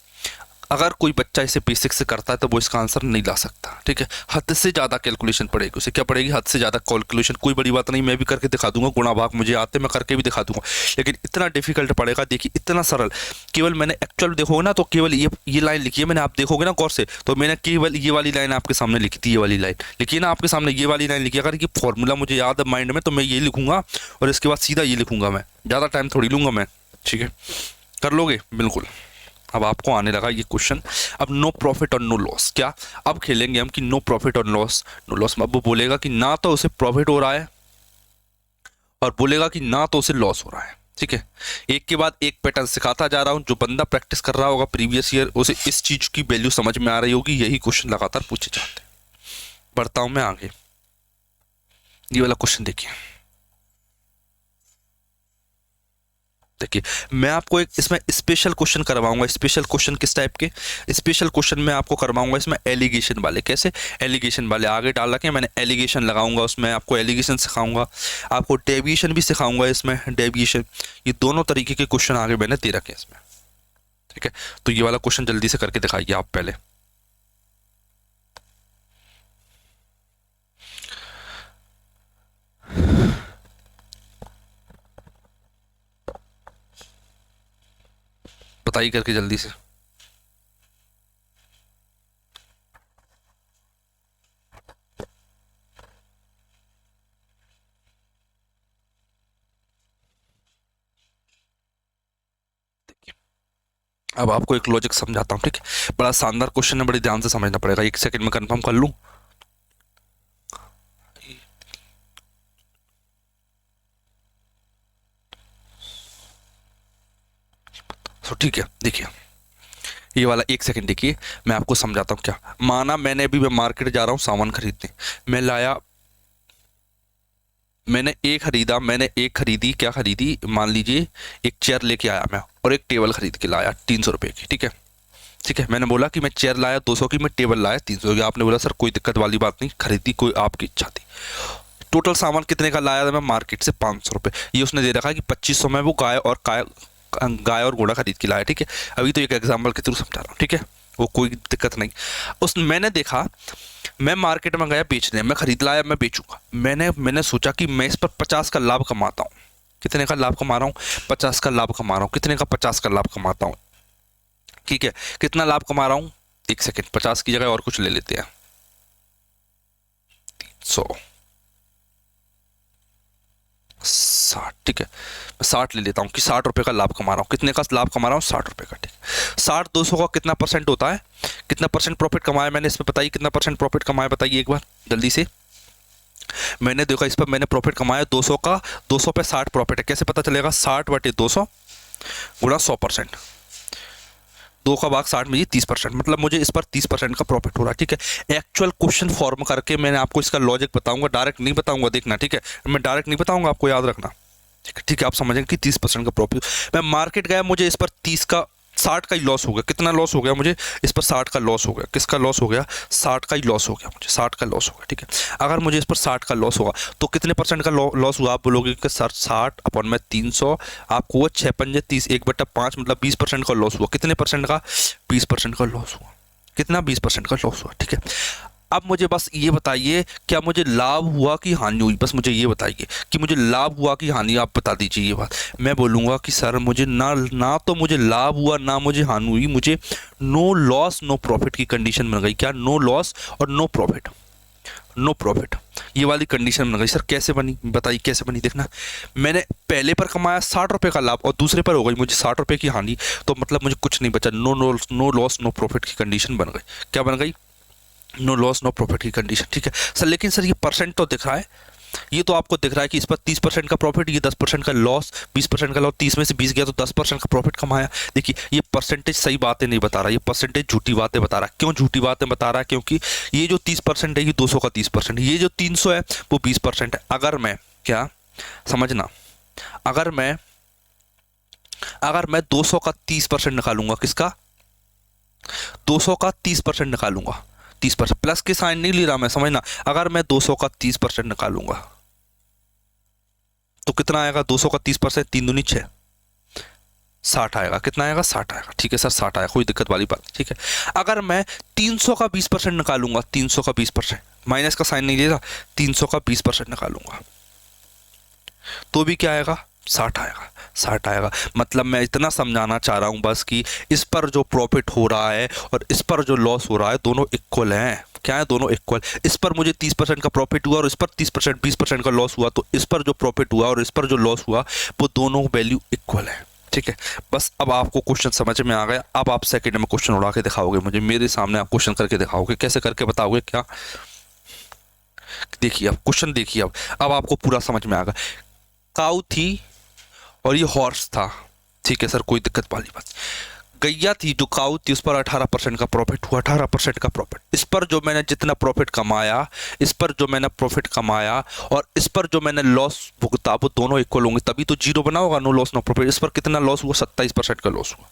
अगर कोई बच्चा इसे बेसिक से करता है तो वो इसका आंसर नहीं ला सकता। ठीक है, हद से ज़्यादा कैलकुलेशन पड़ेगी उसे, क्या पड़ेगी, हद से ज़्यादा कैलकुलेशन। कोई बड़ी बात नहीं, मैं भी करके दिखा दूंगा, गुणा भाग मुझे आते, मैं करके भी दिखा दूंगा, लेकिन इतना डिफिकल्ट पड़ेगा। देखिए इतना सरल, केवल मैंने एक्चुअल देखोगे ना तो केवल ये लाइन लिखी है मैंने, आप देखोगे ना गौर से तो मैंने केवल ये वाली लाइन आपके सामने लिखी थी, ये वाली लाइन लिखी ना आपके सामने, ये वाली लाइन लिखी। अगर ये फॉर्मूला मुझे याद है माइंड में तो मैं ये लिखूंगा और इसके बाद सीधा ये लिखूंगा, मैं ज़्यादा टाइम थोड़ी लूंगा मैं। ठीक है, कर लोगे बिल्कुल। अब आपको आने लगा ये क्वेश्चन, अब नो प्रॉफिट और नो लॉस, क्या अब खेलेंगे हम कि नो प्रॉफिट और नो लॉस में अब वो बोलेगा कि ना तो उसे प्रॉफिट हो रहा है और बोलेगा कि ना तो उसे लॉस हो रहा है। ठीक है, एक के बाद एक पैटर्न सिखाता जा रहा हूं, जो बंदा प्रैक्टिस कर रहा होगा प्रीवियस ईयर उसे इस चीज की वैल्यू समझ में आ रही होगी, यही क्वेश्चन लगातार पूछे जाते हैं। बढ़ता हूं मैं आगे, ये वाला क्वेश्चन देखिए। देखिए मैं आपको एक इसमें स्पेशल क्वेश्चन करवाऊंगा। स्पेशल क्वेश्चन किस टाइप के, स्पेशल क्वेश्चन मैं आपको करवाऊंगा इसमें एलिगेशन वाले। कैसे एलिगेशन वाले, आगे डाल रखे मैंने, एलिगेशन लगाऊंगा उसमें, आपको एलिगेशन सिखाऊंगा, आपको डेविएशन भी सिखाऊंगा इसमें, डेविएशन, ये दोनों तरीके के क्वेश्चन आगे मैंने दे रखे इसमें। ठीक है, तो ये वाला क्वेश्चन जल्दी से करके दिखाइए आप पहले। बताइए करके जल्दी से। अब आपको एक लॉजिक समझाता हूँ। ठीक है, बड़ा शानदार क्वेश्चन है, बड़ी ध्यान से समझना पड़ेगा, एक सेकंड में कंफर्म कर लूँ। तो ठीक है, देखिए ये वाला एक सेकंड देखिए, मैं आपको समझाता हूँ। क्या माना मैंने अभी मैं मार्केट जा रहा हूँ सामान खरीदने, मैं लाया, मैंने एक खरीदी, क्या खरीदी, मान लीजिए एक चेयर लेके आया मैं और एक टेबल खरीद के लाया 300 रुपये की। ठीक है, ठीक है, मैंने बोला कि मैं चेयर लाया 200 की, मैं टेबल लाया 300 की। आपने बोला सर कोई दिक्कत वाली बात नहीं, खरीदी कोई आपकी इच्छा थी। टोटल सामान कितने का लाया था मैं मार्केट से 500 रुपये, ये उसने दे रखा कि 2500 में वो गाय और घोड़ा खरीद के लाया। ठीक है, अभी तो एक एग्जाम्पल के थ्रू समझा रहा हूँ। ठीक है, वो कोई दिक्कत नहीं। मैंने देखा, मैं मार्केट में गया बेचने, मैं खरीद लाया, मैं बेचूंगा, मैंने सोचा कि मैं इस पर 50 का लाभ कमाता हूँ। कितने का लाभ कमा रहा हूँ, 50 का लाभ कमा रहा हूँ। कितने का, 50 का लाभ कमाता हूँ। ठीक है, कितना लाभ कमा रहा हूँ, एक सेकेंड, 50 की जगह और कुछ ले लेते हैं, 60। ठीक है, 60 ले लेता हूँ कि 60 रुपये का लाभ कमा रहा हूँ। कितने का लाभ कमा रहा हूँ, 60 रुपये का। ठीक, 60 200 का कितना परसेंट होता है, कितना परसेंट प्रॉफिट कमाया मैंने इसमें, बताइए कितना परसेंट प्रॉफिट कमाया, बताइए एक बार जल्दी से। मैंने देखा इस पर मैंने प्रॉफिट कमाया 200 का, 200 पे 60 प्रॉफिट है। कैसे पता चलेगा, 60 बटे 200 गुणा 100%, 2 का भाग 60 में ये 30%, मतलब मुझे इस पर 30% का प्रॉफिट हो रहा है। ठीक है, एक्चुअल क्वेश्चन फॉर्म करके मैंने आपको इसका लॉजिक बताऊंगा, डायरेक्ट नहीं बताऊंगा, देखना। ठीक है, मैं डायरेक्ट नहीं बताऊंगा, आपको याद रखना। ठीक है, ठीक है, आप समझेंगे कि 30% का प्रॉफिट। मैं मार्केट गया, मुझे इस पर 30 का 60 का ही लॉस हो गया। कितना लॉस हो गया मुझे इस पर? 60 का लॉस हो गया। किसका लॉस हो गया? 60 का ही लॉस हो गया मुझे, 60 का लॉस हो गया। ठीक है, अगर मुझे इस पर 60 का लॉस होगा तो कितने परसेंट का लॉस हुआ? आप बोलोगे कि सर 60 अपन में 300, आपको वो 6 पंजे 30, 1/5 मतलब 20% का लॉस हुआ। कितने परसेंट का? 20% का लॉस हुआ। कितना? 20% का लॉस हुआ। ठीक है, अब मुझे बस ये बताइए क्या मुझे लाभ हुआ कि हानि हुई? बस मुझे ये बताइए कि मुझे लाभ हुआ कि हानि, आप बता दीजिए ये बात। मैं बोलूँगा कि सर मुझे ना तो मुझे लाभ हुआ ना मुझे हानि हुई, मुझे नो लॉस नो प्रॉफिट की कंडीशन बन गई। क्या? नो लॉस और नो प्रॉफिट, नो प्रॉफिट, ये वाली कंडीशन बन गई। सर कैसे बनी? बताइए कैसे बनी। देखना, मैंने पहले पर कमाया 60 रुपये का लाभ और दूसरे पर हो गई मुझे 60 रुपये की हानि, तो मतलब मुझे कुछ नहीं बचा। नो लॉस नो प्रॉफिट की कंडीशन बन गई। क्या बन गई? नो लॉस नो प्रॉफिट की कंडीशन। ठीक है सर, लेकिन सर ये परसेंट तो दिख रहा है, ये तो आपको दिख रहा है कि इस पर 30% का प्रॉफिट, ये 10% का लॉस, 20% का लॉस, 30 में से 20 गया तो 10% का प्रॉफिट कमाया। देखिए ये परसेंटेज सही बातें नहीं बता रहा, ये परसेंटेज झूठी बातें बता रहा है। क्यों झूठी बातें बता रहा है? क्योंकि ये जो 30% है ये 200 का 30%, ये जो 300 है वो 20% है। अगर मैं, क्या समझना, अगर मैं 200 का 30% निकालूंगा, किसका? 200 का 30% निकालूंगा, 30% प्लस के साइन नहीं ले रहा मैं, समझना। अगर मैं 200 का 30% निकालूंगा तो कितना आएगा? 200 का 30%, 3 दूनी 6, 60 आएगा। कितना आएगा? 60 आएगा। ठीक है सर 60 आएगा, कोई दिक्कत वाली बात। ठीक है, अगर मैं 300 का 20% निकालूंगा, 300 का 20%, माइनस का साइन नहीं ले रहा, 300 का 20% निकालूंगा तो भी क्या आएगा? 60 आएगा। 60 आएगा। मतलब मैं इतना समझाना चाह रहा हूं बस कि इस पर जो प्रॉफिट हो रहा है और इस पर जो लॉस हो रहा है दोनों इक्वल हैं। क्या है? दोनों इक्वल। इस पर मुझे 30% का प्रॉफिट हुआ और इस पर 30% 20% का लॉस हुआ, तो इस पर जो प्रॉफिट हुआ और इस पर जो लॉस हुआ वो दोनों वैल्यू इक्वल है। ठीक है, बस अब आपको क्वेश्चन समझ में आ गया। अब आप सेकंड में क्वेश्चन उड़ा के दिखाओगे मुझे, मेरे सामने आप क्वेश्चन करके दिखाओगे। कैसे करके बताओगे? क्या? देखिए अब क्वेश्चन देखिए, अब आपको पूरा समझ में आ गया। काऊ थी और ये हॉर्स था। ठीक है सर, कोई दिक्कत वाली बात। गैया थी, जो काऊ थी उस पर 18% का प्रॉफिट हुआ, 18% का प्रॉफिट। इस पर जो मैंने जितना प्रॉफिट कमाया, इस पर जो मैंने प्रॉफिट कमाया और इस पर जो मैंने लॉस भुगता, वो दोनों इक्वल होंगे, तभी तो जीरो बना होगा। No loss no profit. इस पर कितना लॉस हुआ? 27% का लॉस हुआ।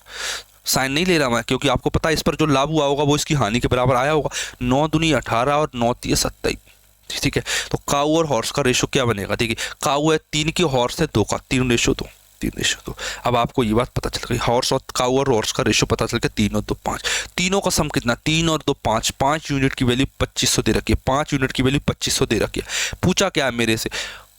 साइन नहीं ले रहा मैं, क्योंकि आपको पता है इस पर जो लाभ हुआ होगा वो इसकी हानि के बराबर आया होगा। 9 दूनी 18 और 9 तीय 27। ठीक है, तो काऊ और हॉर्स का रेशो क्या बनेगा? देखिए काऊ है 3 की, हॉर्स है 2 का, 3:2, 3:2। अब आपको ये बात पता चल गई, हॉर्स और काऊ और हॉर्स का रेशो पता चल गया, 3 और 2 5। तीनों का सम कितना? 3 और 2 5। 5 यूनिट की वैल्यू 2500 दे रखी है, 5 यूनिट की वैल्यू 2500 दे रखी है। पूछा क्या है मेरे से?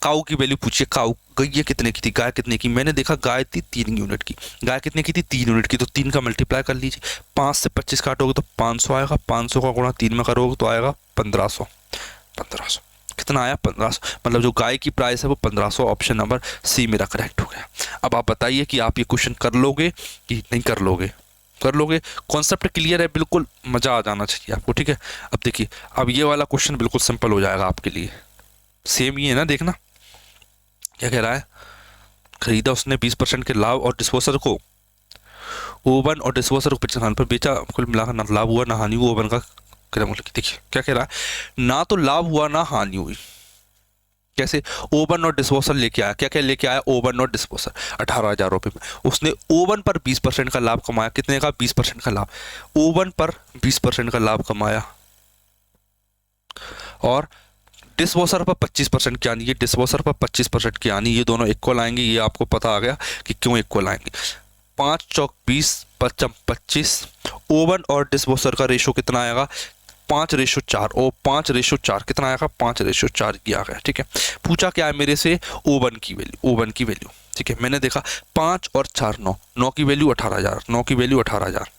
काऊ की वैल्यू पूछिए। काऊ गैया कितने की थी, गाय कितने की? मैंने देखा गाय थी 3 यूनिट की। गाय कितने की थी? 3 यूनिट की। तो 3 का मल्टीप्लाई कर लीजिए, 5 से 25 काटोगे तो 500 आएगा, 500 का गुणा 3 में करोगे तो आएगा 1500। 1500 कितना आया? 1500। मतलब जो गाय की प्राइस है वो 1500। ऑप्शन नंबर सी मेरा करेक्ट हो गया। अब आप बताइए कि आप ये क्वेश्चन कर लोगे कि नहीं कर लोगे? कर लोगे। कॉन्सेप्ट क्लियर है, बिल्कुल मजा आ जाना चाहिए आपको। ठीक है, अब देखिए, अब ये वाला क्वेश्चन बिल्कुल सिंपल हो जाएगा आपके लिए। सेम ही है ना, देखना क्या कह रहा है। खरीदा उसने 20% के लाभ और डिस्पोजर को, ओवन और डिस्पोजर को 55 पर बेचा, कुल मिलाकर ना लाभ हुआ ना हानि हुआ। ओवन का देखिए क्या कह रहा है, ना तो लाभ हुआ ना हानि हुई। कैसे? ओवन और डिस्पोजर लेके आया। क्या क्या लेके आया? ओवन और डिस्पोजर 18,000 रुपये में। उसने ओवन पर 20% का लाभ कमाया। कितने का? 20% का लाभ। ओवन पर 20% का लाभ कमाया और डिस्पोजर पर 25% की आनी है, डिस्पोजर पर 25% की आनी। ये दोनों इक्वल आएंगे, ये आपको पता आ गया कि क्यों इक्वल आएंगे। 5 चौक 20, 5 25। ओवन और डिस्पोजर का रेशो कितना आएगा? 5:4। और 5:4 कितना आएगा? 5:4 ये आ गया। ठीक है, पूछा क्या है मेरे से? ओवन की वैल्यू, ओवन की वैल्यू। ठीक है, मैंने देखा 5 और 4 9, 9 की वैल्यू 18,000, 9 की वैल्यू 18,000।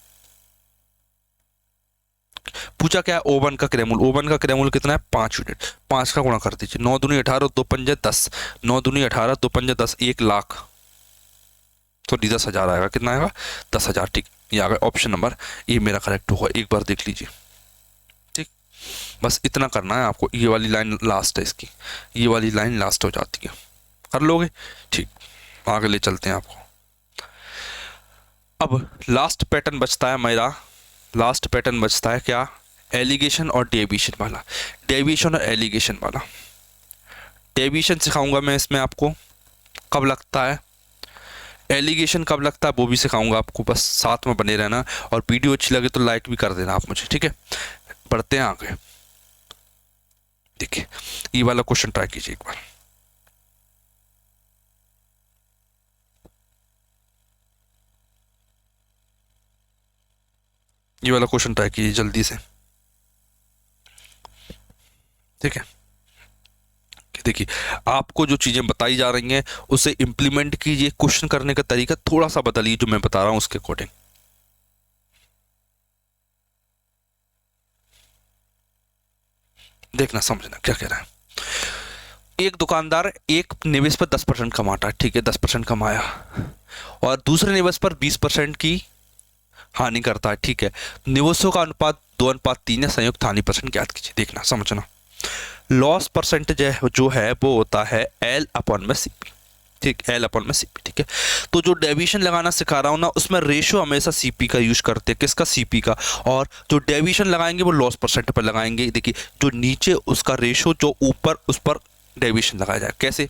पूछा क्या है? ओवन का क्रयमूल। ओवन का क्रयमूल कितना है? 5 यूनिट। 5 का गुणा कर दीजिए, 9 दूनी 18, 2 पंजे 10, 9 दूनी 18, 2 पंजे 10, 1 लाख, तो 10,000 आएगा। कितना आएगा? 10,000। ठीक, ये आ गया ऑप्शन नंबर ये मेरा करेक्ट होगा। एक बार देख लीजिए। ठीक, बस इतना करना है आपको। ये वाली लाइन लास्ट है इसकी, ये वाली लाइन लास्ट हो जाती है। कर लोगे? ठीक, आगे ले चलते हैं आपको। अब लास्ट पैटर्न बचता है मेरा, लास्ट पैटर्न बचता है क्या? एलिगेशन और डेविएशन वाला। डेविएशन और एलिगेशन वाला। डेविएशन सिखाऊंगा मैं इसमें आपको, कब लगता है। एलिगेशन कब लगता है वो भी सिखाऊंगा आपको, बस साथ में बने रहना। और वीडियो अच्छी लगे तो लाइक भी कर देना आप मुझे, ठीक है। पढ़ते हैं आगे। देखिए ये वाला क्वेश्चन ट्राई कीजिए एक बार। ये वाला क्वेश्चन ट्राई कीजिए जल्दी से, ठीक है। देखिए आपको जो चीजें बताई जा रही हैं उसे इंप्लीमेंट कीजिए, क्वेश्चन करने का तरीका थोड़ा सा बदलिए जो मैं बता रहा हूं उसके अकॉर्डिंग। देखना समझना क्या कह रहा है। एक दुकानदार एक निवेश पर 10% कमाता है, ठीक है, 10% कमाया, और दूसरे निवेश पर 20% की हानि करता है, ठीक है। निवेशों का अनुपात 2:3 है, संयुक्त हानि परसेंट ज्ञात कीजिए। देखना समझना, लॉस परसेंटेज जो है वो होता है L अपॉन में CP, ठीक, L अपॉन में CP, ठीक है। तो जो डेविएशन लगाना सिखा रहा हूं ना उसमें रेशियो हमेशा CP का यूज करते हैं, किसका, CP का। और जो डेविएशन लगाएंगे वो लॉस परसेंट पर लगाएंगे। देखिए जो नीचे उसका रेशियो, जो ऊपर उस पर डेविएशन लगाया जाए। कैसे,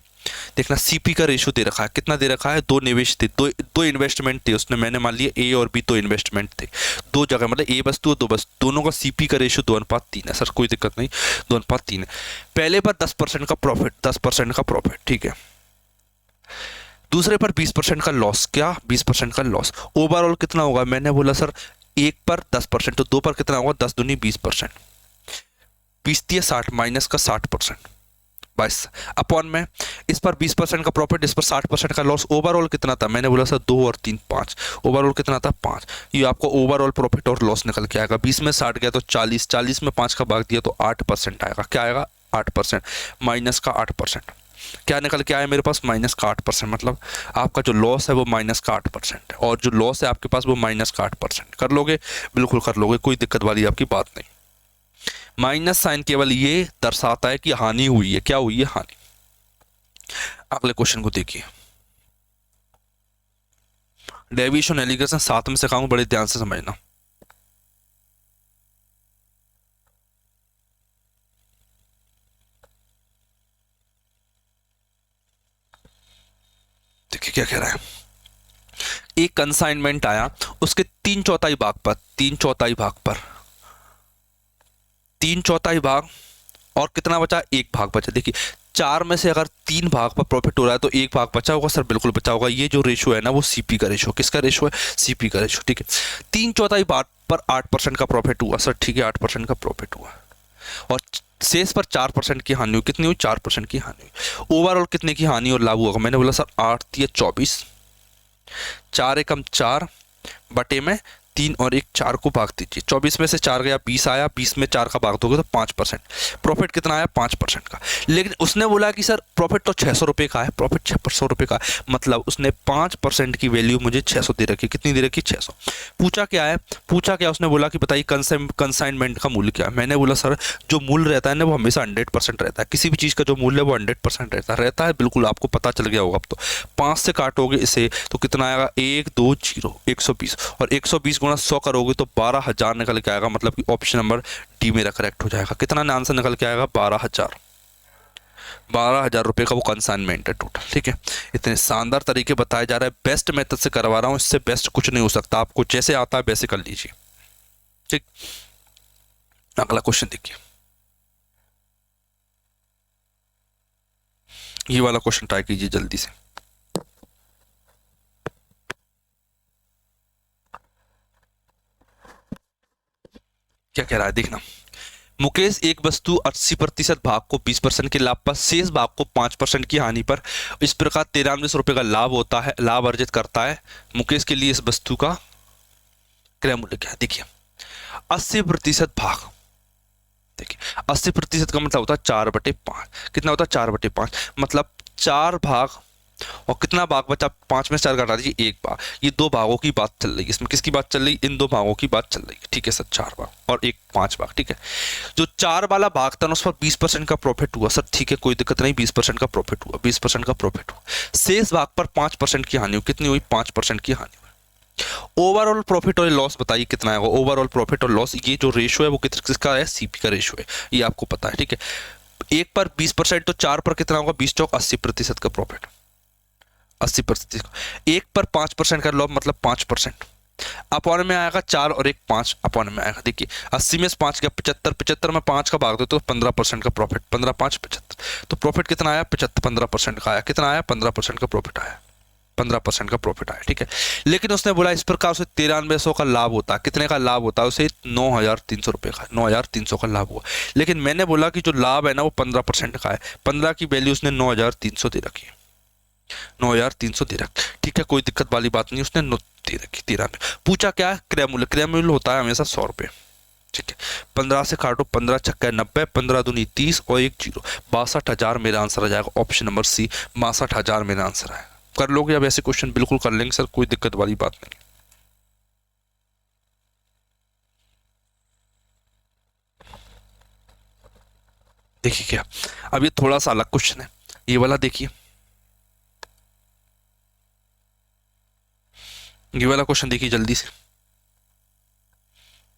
देखना CP का रेशियो दे रखा है, कितना दे रखा है, दो निवेश थे, दो इन्वेस्टमेंट थे उसने, मैंने मान लिया A और B दो इन्वेस्टमेंट थे, दो जगह, मतलब A वस्तु और दो वस्तु, दोनों का CP का रेशियो 2:3 है। सर कोई दिक्कत नहीं, 2:3 है। पहले पर 10% का प्रॉफिट, 10% का प्रॉफिट, ठीक है। दूसरे पर 20% का लॉस, क्या, 20% का लॉस। ओवरऑल कितना होगा, मैंने बोला सर एक पर 10%, तो दो पर कितना होगा, 10 दूनी 20%, 20×60 माइनस का 60%, 22 अपॉन में इस पर 20% का प्रॉफिट, इस पर 60% का लॉस। ओवरऑल कितना था, मैंने बोला सर 2 और 3 5, ओवरऑल कितना था 5। ये आपको ओवरऑल प्रॉफिट और लॉस निकल के आएगा। 20 में 60 गया तो 40, 40 में 5 का भाग दिया तो 8% आएगा। क्या आएगा, 8%, माइनस का 8%। क्या निकल के आया मेरे पास, माइनस का 8%, मतलब आपका जो लॉस है वो माइनस का 8% है, और जो लॉस है आपके पास वो माइनस का 8%। कर लोगे, बिल्कुल कर लोगे, कोई दिक्कत वाली आपकी बात नहीं। माइनस साइन केवल ये दर्शाता है कि हानि हुई है, क्या हुई है, हानि। अगले क्वेश्चन को देखिए, डेविएशन एलिगेशन साथ में सिखाऊंगा, बड़े ध्यान से समझना। देखिए क्या कह रहा है। एक कंसाइनमेंट आया, उसके 3/4 भाग पर, 3/4 भाग पर, 3/4 भाग, और कितना बचा, 1 भाग बचा। देखिए 4 में से अगर 3 भाग पर प्रॉफिट हो रहा है तो 1 भाग बचा होगा, सर बिल्कुल बचा होगा। ये जो रेशियो है ना वो CP का रेशियो, किसका रेशियो है, CP का रेशियो, ठीक है। 3/4 भाग पर 8% का प्रॉफिट हुआ, सर ठीक है, 8% का प्रॉफिट हुआ, और शेष पर 4% की हानि हुई। कितनी हुई, 4% की हानि हुई। ओवरऑल कितने की हानि और लाभ होगा, मैंने बोला सर 8×3 = 24, 4×1 = 4 बटे में 3 और 1 4 को भाग दीजिए। 24 में से 4 गया, 20 आया, 20 में 4 का भाग दोगे तो 5%। प्रॉफिट कितना आया, 5% का। लेकिन उसने बोला कि सर प्रॉफिट तो 600 रुपये का है, प्रॉफिट 600 रुपये का है, मतलब उसने 5% की वैल्यू मुझे 600 दे रखी। कितनी दे रखी, 600। पूछा क्या है, पूछा क्या, उसने बोला कि बताइए कंसाइनमेंट का मूल्य क्या है। मैंने बोला सर जो मूल्य रहता है ना वो हमेशा 100% रहता है, किसी भी चीज़ का जो मूल्य है वो 100% रहता है, बिल्कुल आपको पता चल गया होगा। अब तो 5 से काटोगे इसे तो कितना आएगा, 1 2 0 120, और 120 गुणा 100 करोगे तो 12,000 निकल के आएगा, मतलब कि ऑप्शन नंबर डी मेरा करेक्ट हो जाएगा। कितना आंसर निकल के आएगा, 12,000, 12,000 रुपये का वो कंसाइनमेंट है टोटल, ठीक है। इतने शानदार तरीके बताया जा रहा है, बेस्ट मेथड से करवा रहा हूँ, इससे बेस्ट कुछ नहीं हो सकता। आपको जैसे आता है वैसे कर लीजिए, ठीक। अगला क्वेश्चन देखिए, ये वाला क्वेश्चन ट्राई कीजिए जल्दी से। क्या कह रहा है देखना, मुकेश एक वस्तु 80% भाग को 20% के लाभ पर, शेष भाग को 5% की हानि पर इस प्रकार 93 रुपये का लाभ होता है, लाभ अर्जित करता है। मुकेश के लिए इस वस्तु का क्रय मूल्य क्या है। देखिए 80% भाग, देखिए 80% का मतलब होता है 4/5, कितना होता है 4/5, मतलब 4 भाग, और कितना भाग बचा, 5 में से 4 घटा दीजिए, 1 भाग। ये 2 भागों की बात चल रही है, इसमें किसकी बात चल रही है, इन 2 भागों की बात चल रही है, ठीक है सर। 4 भाग और 1 5 भाग, ठीक है। जो 4 वाला भाग था ना उस पर 20% का प्रॉफिट हुआ, सर ठीक है कोई दिक्कत नहीं, 20% का प्रॉफिट हुआ, 20% का प्रॉफिट हुआ। शेष भाग पर 5% की हानि हुई, कितनी हुई, 5% की हानि हुई। ओवरऑल प्रॉफिट और लॉस बताइए कितना आएगा, ओवरऑल प्रॉफिट और लॉस, ये जो रेशियो है वो किसका है, CP का रेशियो है, ये आपको पता है, ठीक है। 1 पर 20% तो 4 पर कितना होगा, 20 × 80% का प्रॉफिट। 80%। 1/5% का लॉस मतलब 5%। अपॉन में आएगा 4 और 1 5 अपॉन में आएगा। देखिए 80 में से 5 गया 75, 75 में 5 का भाग दो तो 15% का प्रॉफिट, 15 5 75। तो प्रॉफिट कितना आया 75, 15% का आया। कितना आया 15% का प्रॉफिट आया, 15% का प्रॉफिट आया, ठीक है। लेकिन उसने बोला इस प्रकार उसे 9300 का लाभ होता है। कितने का लाभ होता है उसे? 9300 रुपये का, 9300 का लाभ हुआ। लेकिन मैंने बोला कि जो लाभ है ना वो 15% का है। 15 की वैल्यू उसने 9300 दे रखी है, 9300 दे रखी, ठीक है। कोई दिक्कत वाली बात नहीं, उसने दे रखी 93। पूछा क्या है? क्रय मूल्य। क्रय मूल्य होता है हमेशा 100 रुपये, ठीक है। 15 से काटो, 15 छक्का 90, 15 दूनी 30 और 1 0, 62,000 मेरा आंसर आ जाएगा। ऑप्शन नंबर सी 62,000 मेरा आंसर आएगा। कर लोगे अब ऐसे क्वेश्चन? बिल्कुल कर लेंगे सर, कोई दिक्कत वाली बात नहीं। देखिए क्या, अब ये थोड़ा सा अलग क्वेश्चन है, ये वाला देखिए। ये वाला क्वेश्चन देखिए जल्दी से,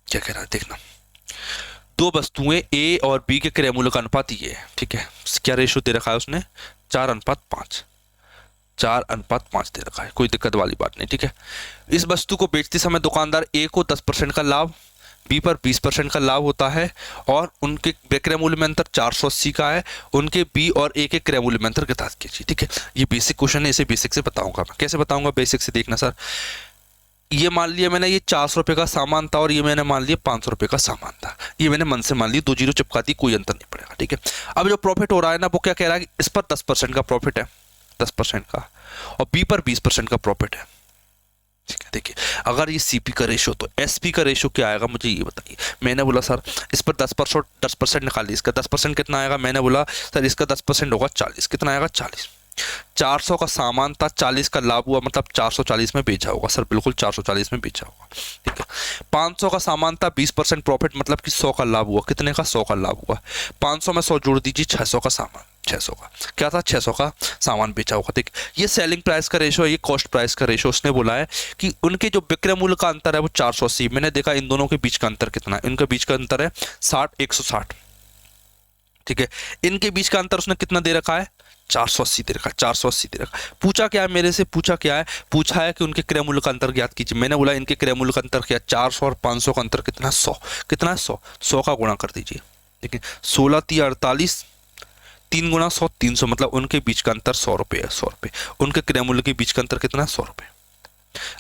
क्या कह रहा है देखना। दो वस्तुएं ए और बी के क्रय मूल्य का अनुपात ये है, ठीक है। क्या रेशो दे रखा है उसने? 4:5, 4:5 दे रखा है, कोई दिक्कत वाली बात नहीं, ठीक है। इस वस्तु को बेचते समय दुकानदार ए को 10% का लाभ, बी पर 20% का लाभ होता है और उनके क्रय मूल्य में अंतर 480 का है। उनके बी और ए के क्रय मूल्य में अंतर ज्ञात कीजिए, ठीक है। ये बेसिक क्वेश्चन है, इसे बेसिक से बताऊंगा मैं। कैसे बताऊंगा? बेसिक से देखना सर। ये मान लिया मैंने, ये 400 रुपये का सामान था और ये मैंने मान लिया 500 रुपये का सामान था। ये मैंने मन से मान लिया, 2 जीरो चिपका दी, कोई अंतर नहीं पड़ेगा, ठीक है। अब जो प्रॉफिट हो रहा है ना वो क्या कह रहा है कि इस पर 10% का प्रॉफिट है, 10% का, और बी पर 20% का प्रॉफिट है, ठीक है। देखिए अगर ये सीपी का रेशो तो एसपी का रेशो क्या आएगा मुझे ये बताइए। मैंने बोला सर इस पर 10% निकालिए, इसका 10% कितना आएगा? मैंने बोला सर इसका 10% होगा 40। कितना आएगा? 40। 400 का सामान था, 40 का लाभ हुआ, मतलब 440 में बेचा होगा सर, बिल्कुल 440 में बेचा होगा, ठीक है। 500 का सामान था, 20% प्रॉफिट, मतलब कि 100 का लाभ हुआ। कितने का? 100 का लाभ हुआ। 500 में 100 जोड़ दीजिए, 600 का सामान, 600 का क्या था? 600 का सामान बेचा होगा, ठीक। ये सेलिंग प्राइस का रेशो है, ये कॉस्ट प्राइस का रेशो। उसने बोला है कि उनके जो विक्रय मूल्य का अंतर है वो 480। मैंने देखा इन दोनों के बीच का अंतर कितना है, इनके बीच का अंतर है 60, 160, ठीक है। इनके बीच का अंतर उसने कितना दे रखा है? 480 दे रखा है, 480 दे रखा है। पूछा क्या है मेरे से? पूछा क्या है? पूछा है कि उनके क्रय मूल्य का अंतर ज्ञात कीजिए। मैंने बोला इनके क्रय मूल्य का अंतर क्या? 400 और 500 का अंतर कितना? 100। कितना है? 100। 100 का गुणा कर दीजिए, देखिए 16 3 48, 3 गुणा 100 300, मतलब उनके बीच का अंतर 100 रुपये है, 100 रुपये। उनके क्रय मूल्य के बीच का अंतर कितना है? 100 रुपये।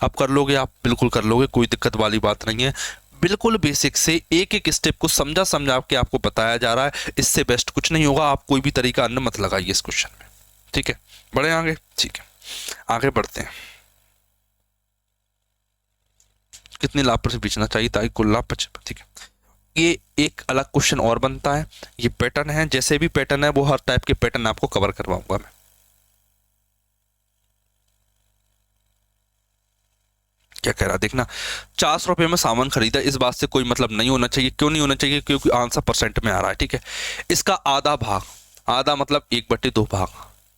अब कर लोगे आप? बिल्कुल कर लोगे, कोई दिक्कत वाली बात नहीं है। बिल्कुल बेसिक से एक एक स्टेप को समझा समझा के आपको बताया जा रहा है, इससे बेस्ट कुछ नहीं होगा। आप कोई भी तरीका अन्य मत लगाइए इस क्वेश्चन में, ठीक है। बढ़े आगे, ठीक है, आगे बढ़ते हैं। कितने लाभ पर से बेचना चाहिए ताकि कुल लाभ 55, ठीक है। ये एक अलग क्वेश्चन और बनता है। ये पैटर्न है, जैसे भी पैटर्न है वो हर टाइप के पैटर्न आपको कवर करवाऊंगा मैं। क्या कह रहा देखना। 400 रुपये में सामान खरीदा, इस बात से कोई मतलब नहीं होना चाहिए। क्यों नहीं होना चाहिए? क्योंकि आंसर परसेंट में आ रहा है, ठीक है। इसका आधा भाग, आधा मतलब 1/2 भाग,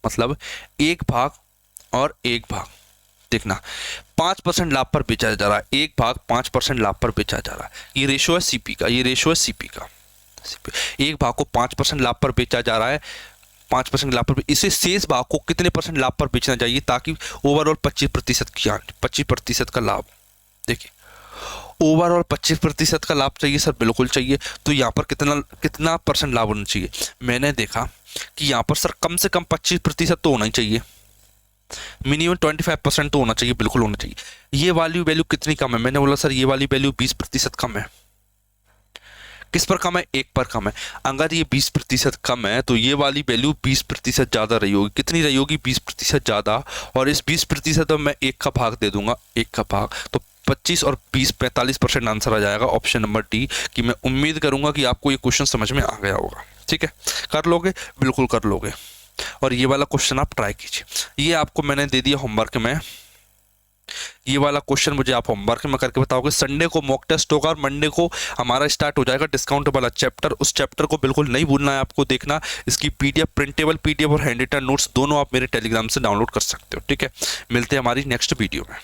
मतलब 1 भाग और 1 भाग। देखना 5% लाभ पर बेचा जा रहा है, 1 भाग 5% लाभ पर बेचा जा रहा है। ये रेशो है सीपी का, ये रेशो है सीपी का। 1 भाग को 5% लाभ पर बेचा जा रहा है, 5% लाभ पर। इसे शेष भाग को कितने % लाभ पर बेचना चाहिए ताकि ओवरऑल 25% की 25% का लाभ। देखिए ओवरऑल 25% का लाभ चाहिए सर, बिल्कुल चाहिए। तो यहाँ पर कितना कितना % लाभ होना चाहिए? मैंने देखा कि यहाँ पर सर कम से कम 25% तो होना ही चाहिए, मिनिमम 25% तो होना चाहिए, बिल्कुल होना चाहिए। ये वाली वैल्यू कितनी कम है? मैंने बोला सर ये वाली वैल्यू 20% कम है। किस पर कम है? 1 पर कम है। अगर ये 20% कम है तो ये वाली वैल्यू 20% ज़्यादा रही होगी। कितनी रही होगी? 20% ज़्यादा। और इस 20% तो मैं 1 का भाग दे दूंगा, 1 का भाग, तो 25 और 20 45% आंसर आ जाएगा, ऑप्शन नंबर डी। कि मैं उम्मीद करूंगा कि आपको ये क्वेश्चन समझ में आ गया होगा, ठीक है। कर लोगे? बिल्कुल कर लोगे। और ये वाला क्वेश्चन आप ट्राई कीजिए। ये आपको मैंने दे दिया होमवर्क में, ये वाला क्वेश्चन मुझे आप होमवर्क में करके बताओगे। संडे को मॉक टेस्ट होगा और मंडे को हमारा स्टार्ट हो जाएगा डिस्काउंट वाला चैप्टर। उस चैप्टर को बिल्कुल नहीं भूलना है आपको देखना। इसकी पीडीएफ, प्रिंटेबल पीडीएफ और हैंड रिटन नोट्स दोनों आप मेरे टेलीग्राम से डाउनलोड कर सकते हो, ठीक है। मिलते हैं हमारी नेक्स्ट वीडियो में।